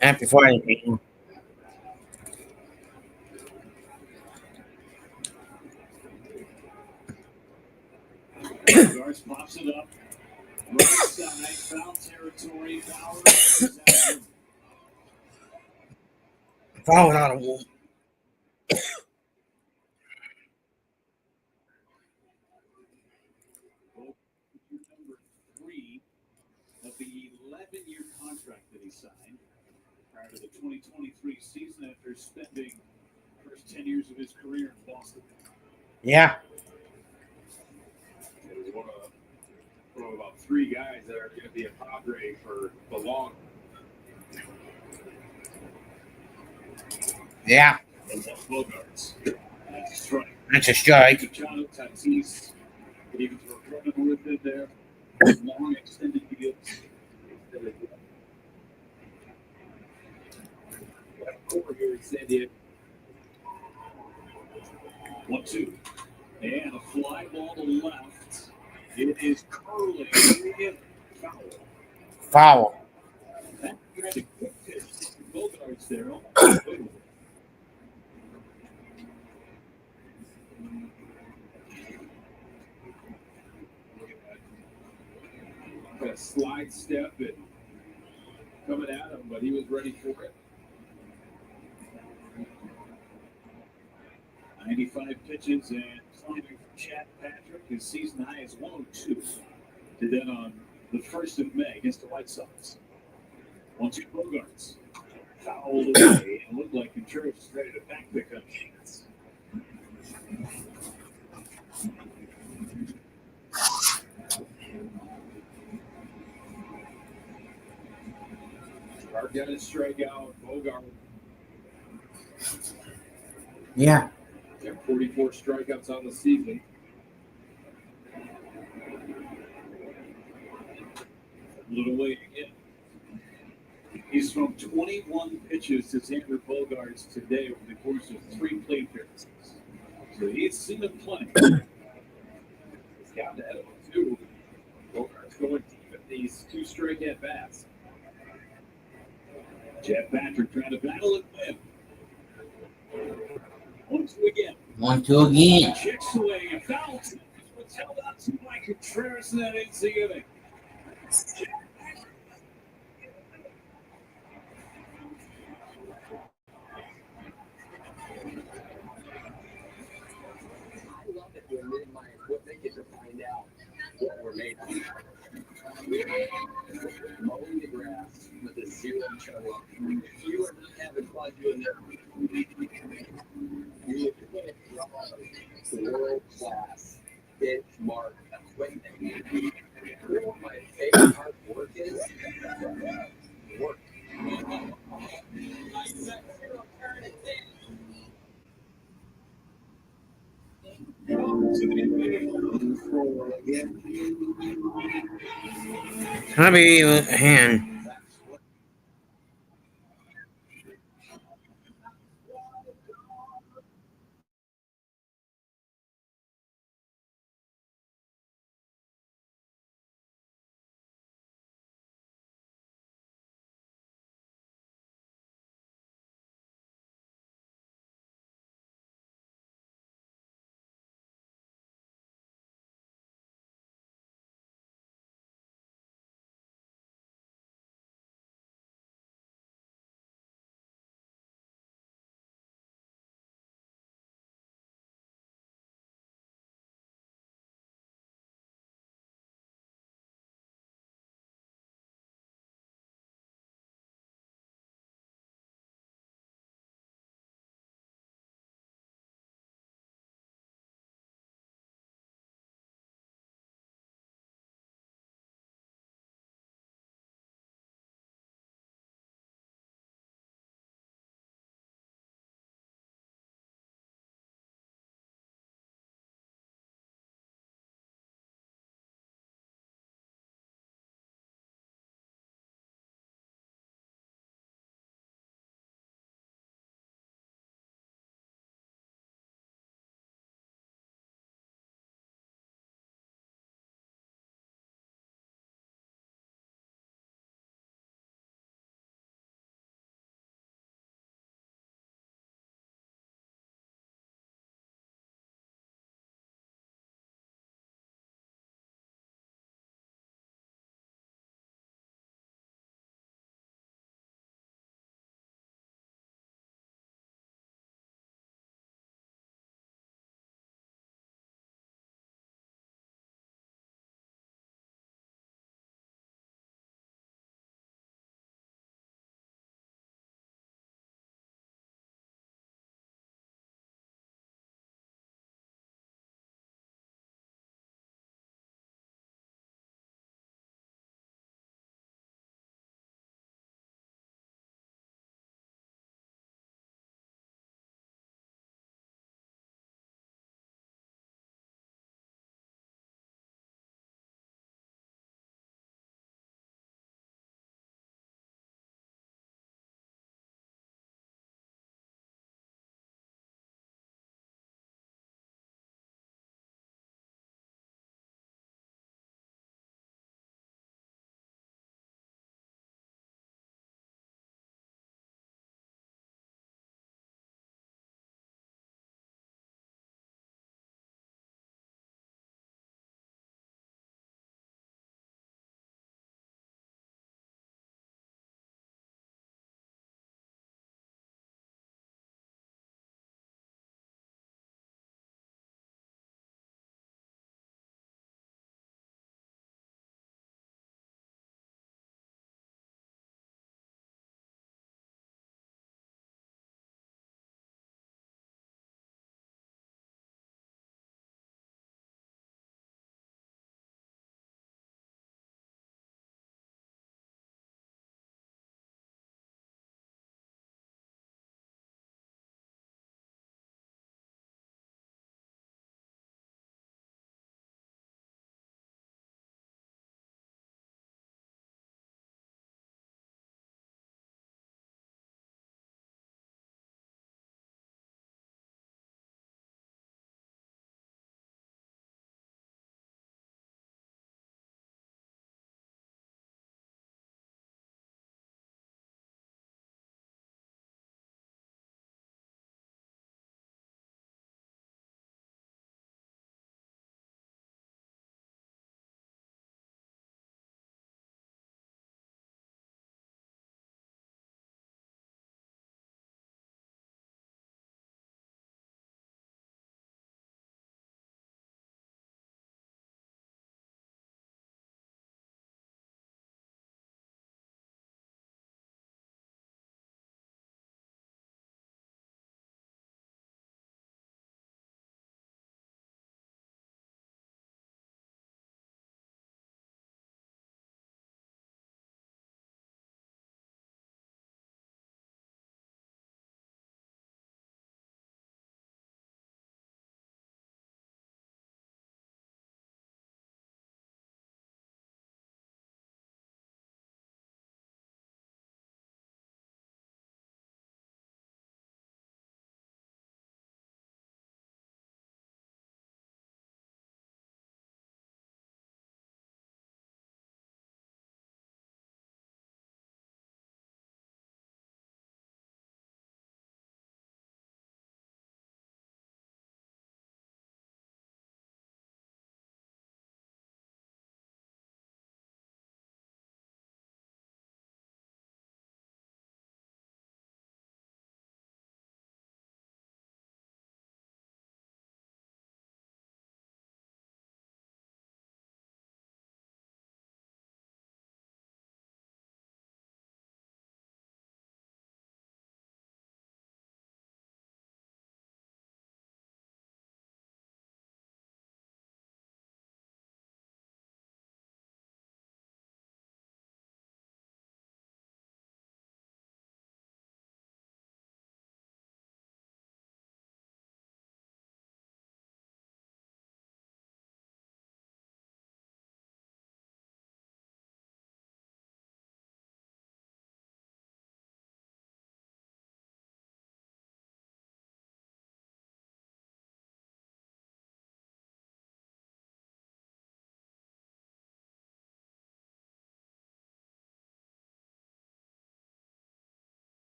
Happy Friday, people. Garce pops it up. Right side, foul territory. Foul out of one. Number 3 of the 11-year contract that he signed prior to the 2023 season after spending the first 10 years of his career in Boston. Yeah. It was one of about 3 guys that are going to be a Padre for the long. Yeah. Bogarts. That's a strike. That's a strike. Machado, Tatis, could even throw Cronenworth in there. Long extended deals. Over here in San Diego. 1-2. And a fly ball to the left. It is curling in. Foul. Foul. That tried a quick pitch. Bogarts there. A slide step and coming at him, but he was ready for it. 95 pitches and climbing for Chad Patrick. His season high is 102. Did that on the 1st of May against the White Sox. 1-2 Bogarts. Fouled away and looked like Contreras was ready to back pick up chance. Bogart got his strikeout. Bogart. Yeah. Got 44 strikeouts on the season. A little late again. He's thrown 21 pitches to Xander Bogarts today over the course of 3 plate appearances. So he's seen them plenty. He's got ahead of him, too. Bogarts going deep at these 2 straight at bats. Chad Patrick trying to battle it win. 1-2 again. 1-2 again. Checks away a foul. What's held out to by Contreras in that 8th inning. I love it when me and my equipment get to find out what we're made of. Mowing the grass with a 0 show-up. If you are not having fun doing that, you can't draw the world-class benchmark equipment. One of my favorite parts Hubby, hand.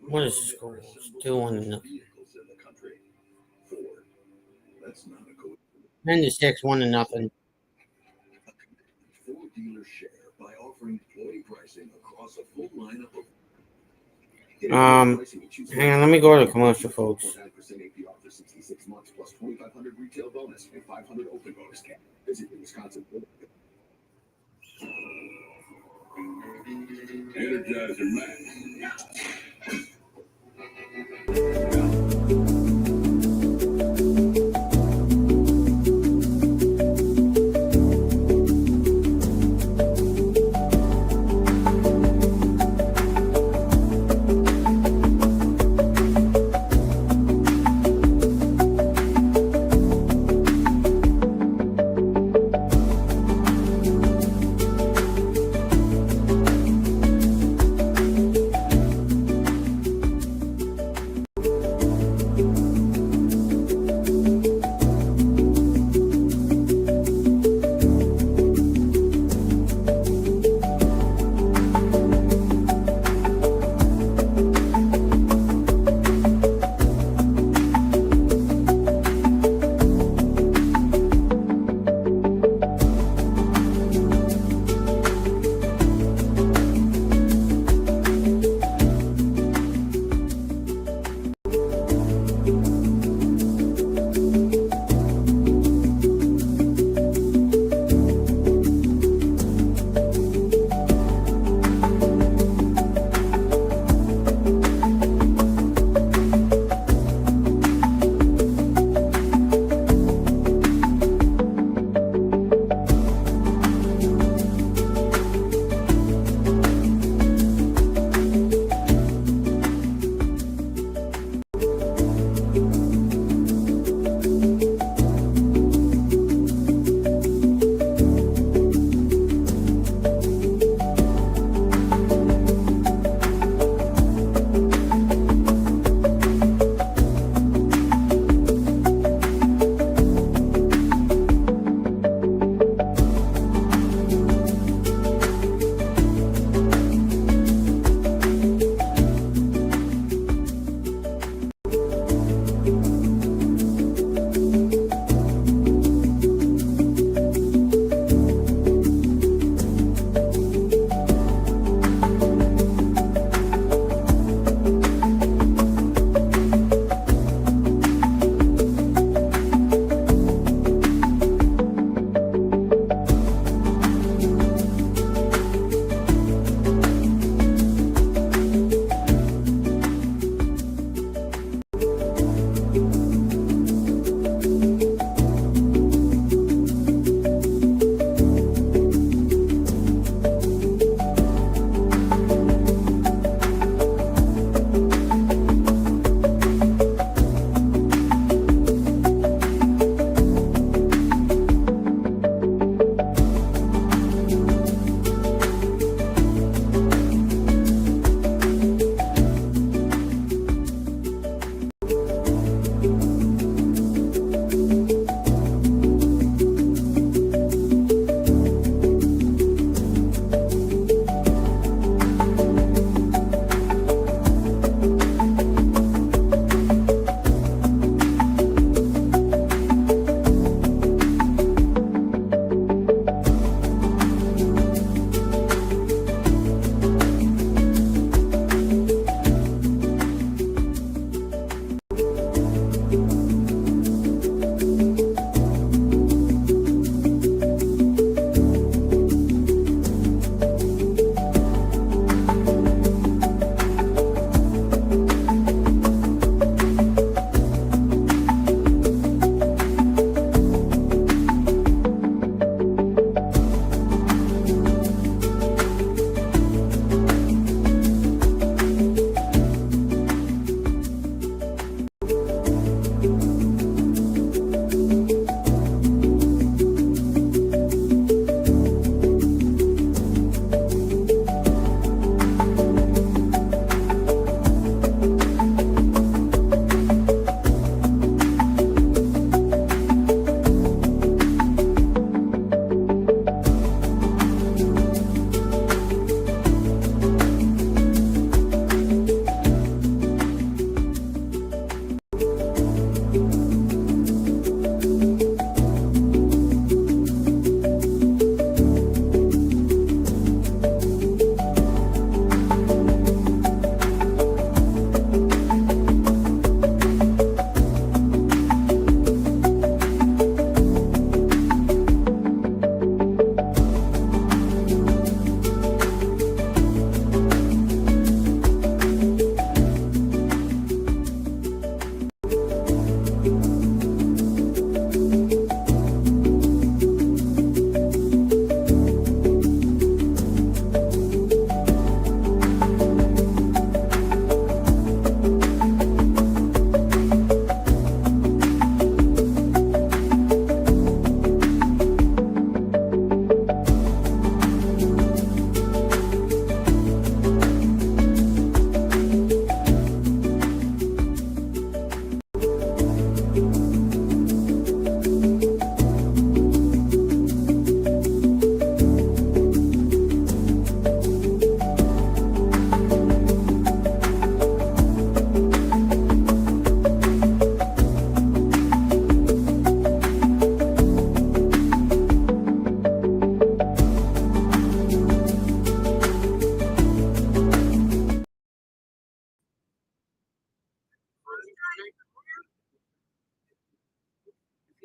What is the score? Still 1-0. That's not a coincidence. 96, 1-0. Full dealer share by offering employee pricing across a full lineup of. Hang on, let me go to the commercial, folks. 9% APR for 66 months plus 2,500 retail bonus and 500 open bonus cap. Visit your Wisconsin. Energizer Max.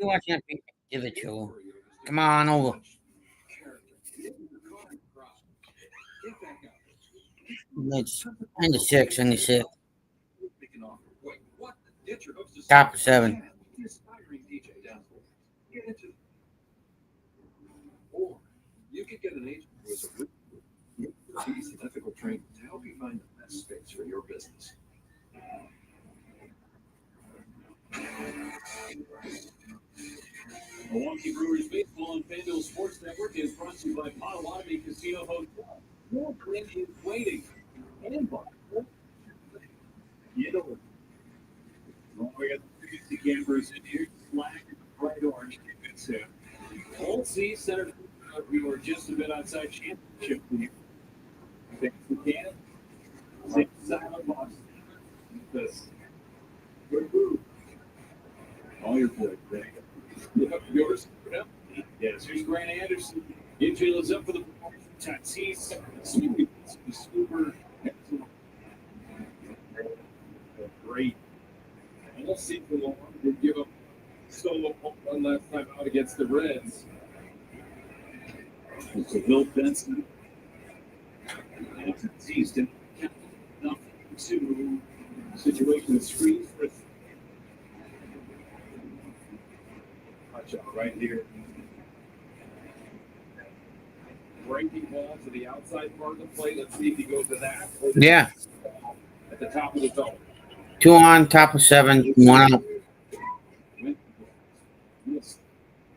You watching that big divot show? Come on over. It's 96, 96. Top of 7. Or you could get an agent who is a expertise and ethical training to help you find the best space for your business. Milwaukee Brewers baseball on FanDuel Sports Network is brought to you by Potawatomi Casino Hotel. Your win is waiting. And by you know, we got the campers in here, flag, bright orange. It's Old C Center. We were just a bit outside championship here. Thanks again. Same side of Boston. This good move. All your boys, Greg. Yep, yours. Yep. Yes, here's Grant Anderson. Infield is up for the Tatis. Super. Great. Almost season long. Did give up solo home run last time out against the Reds. So Bill Benson. And Tatis didn't count enough to situation screen for touch out right here. Breaking ball to the outside part of the plate. Let's see if he goes to that. Yeah. At the top of the zone. 2 on, top of 7, 1 out.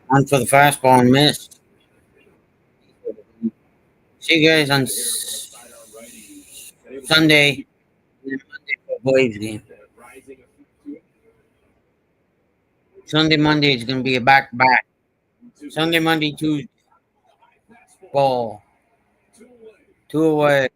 1 for the fastball and missed. See you guys on Sunday. And Monday for Braves game. Sunday, Monday is going to be a back-to-back. Sunday, Monday, Tuesday. Ball. 2 away.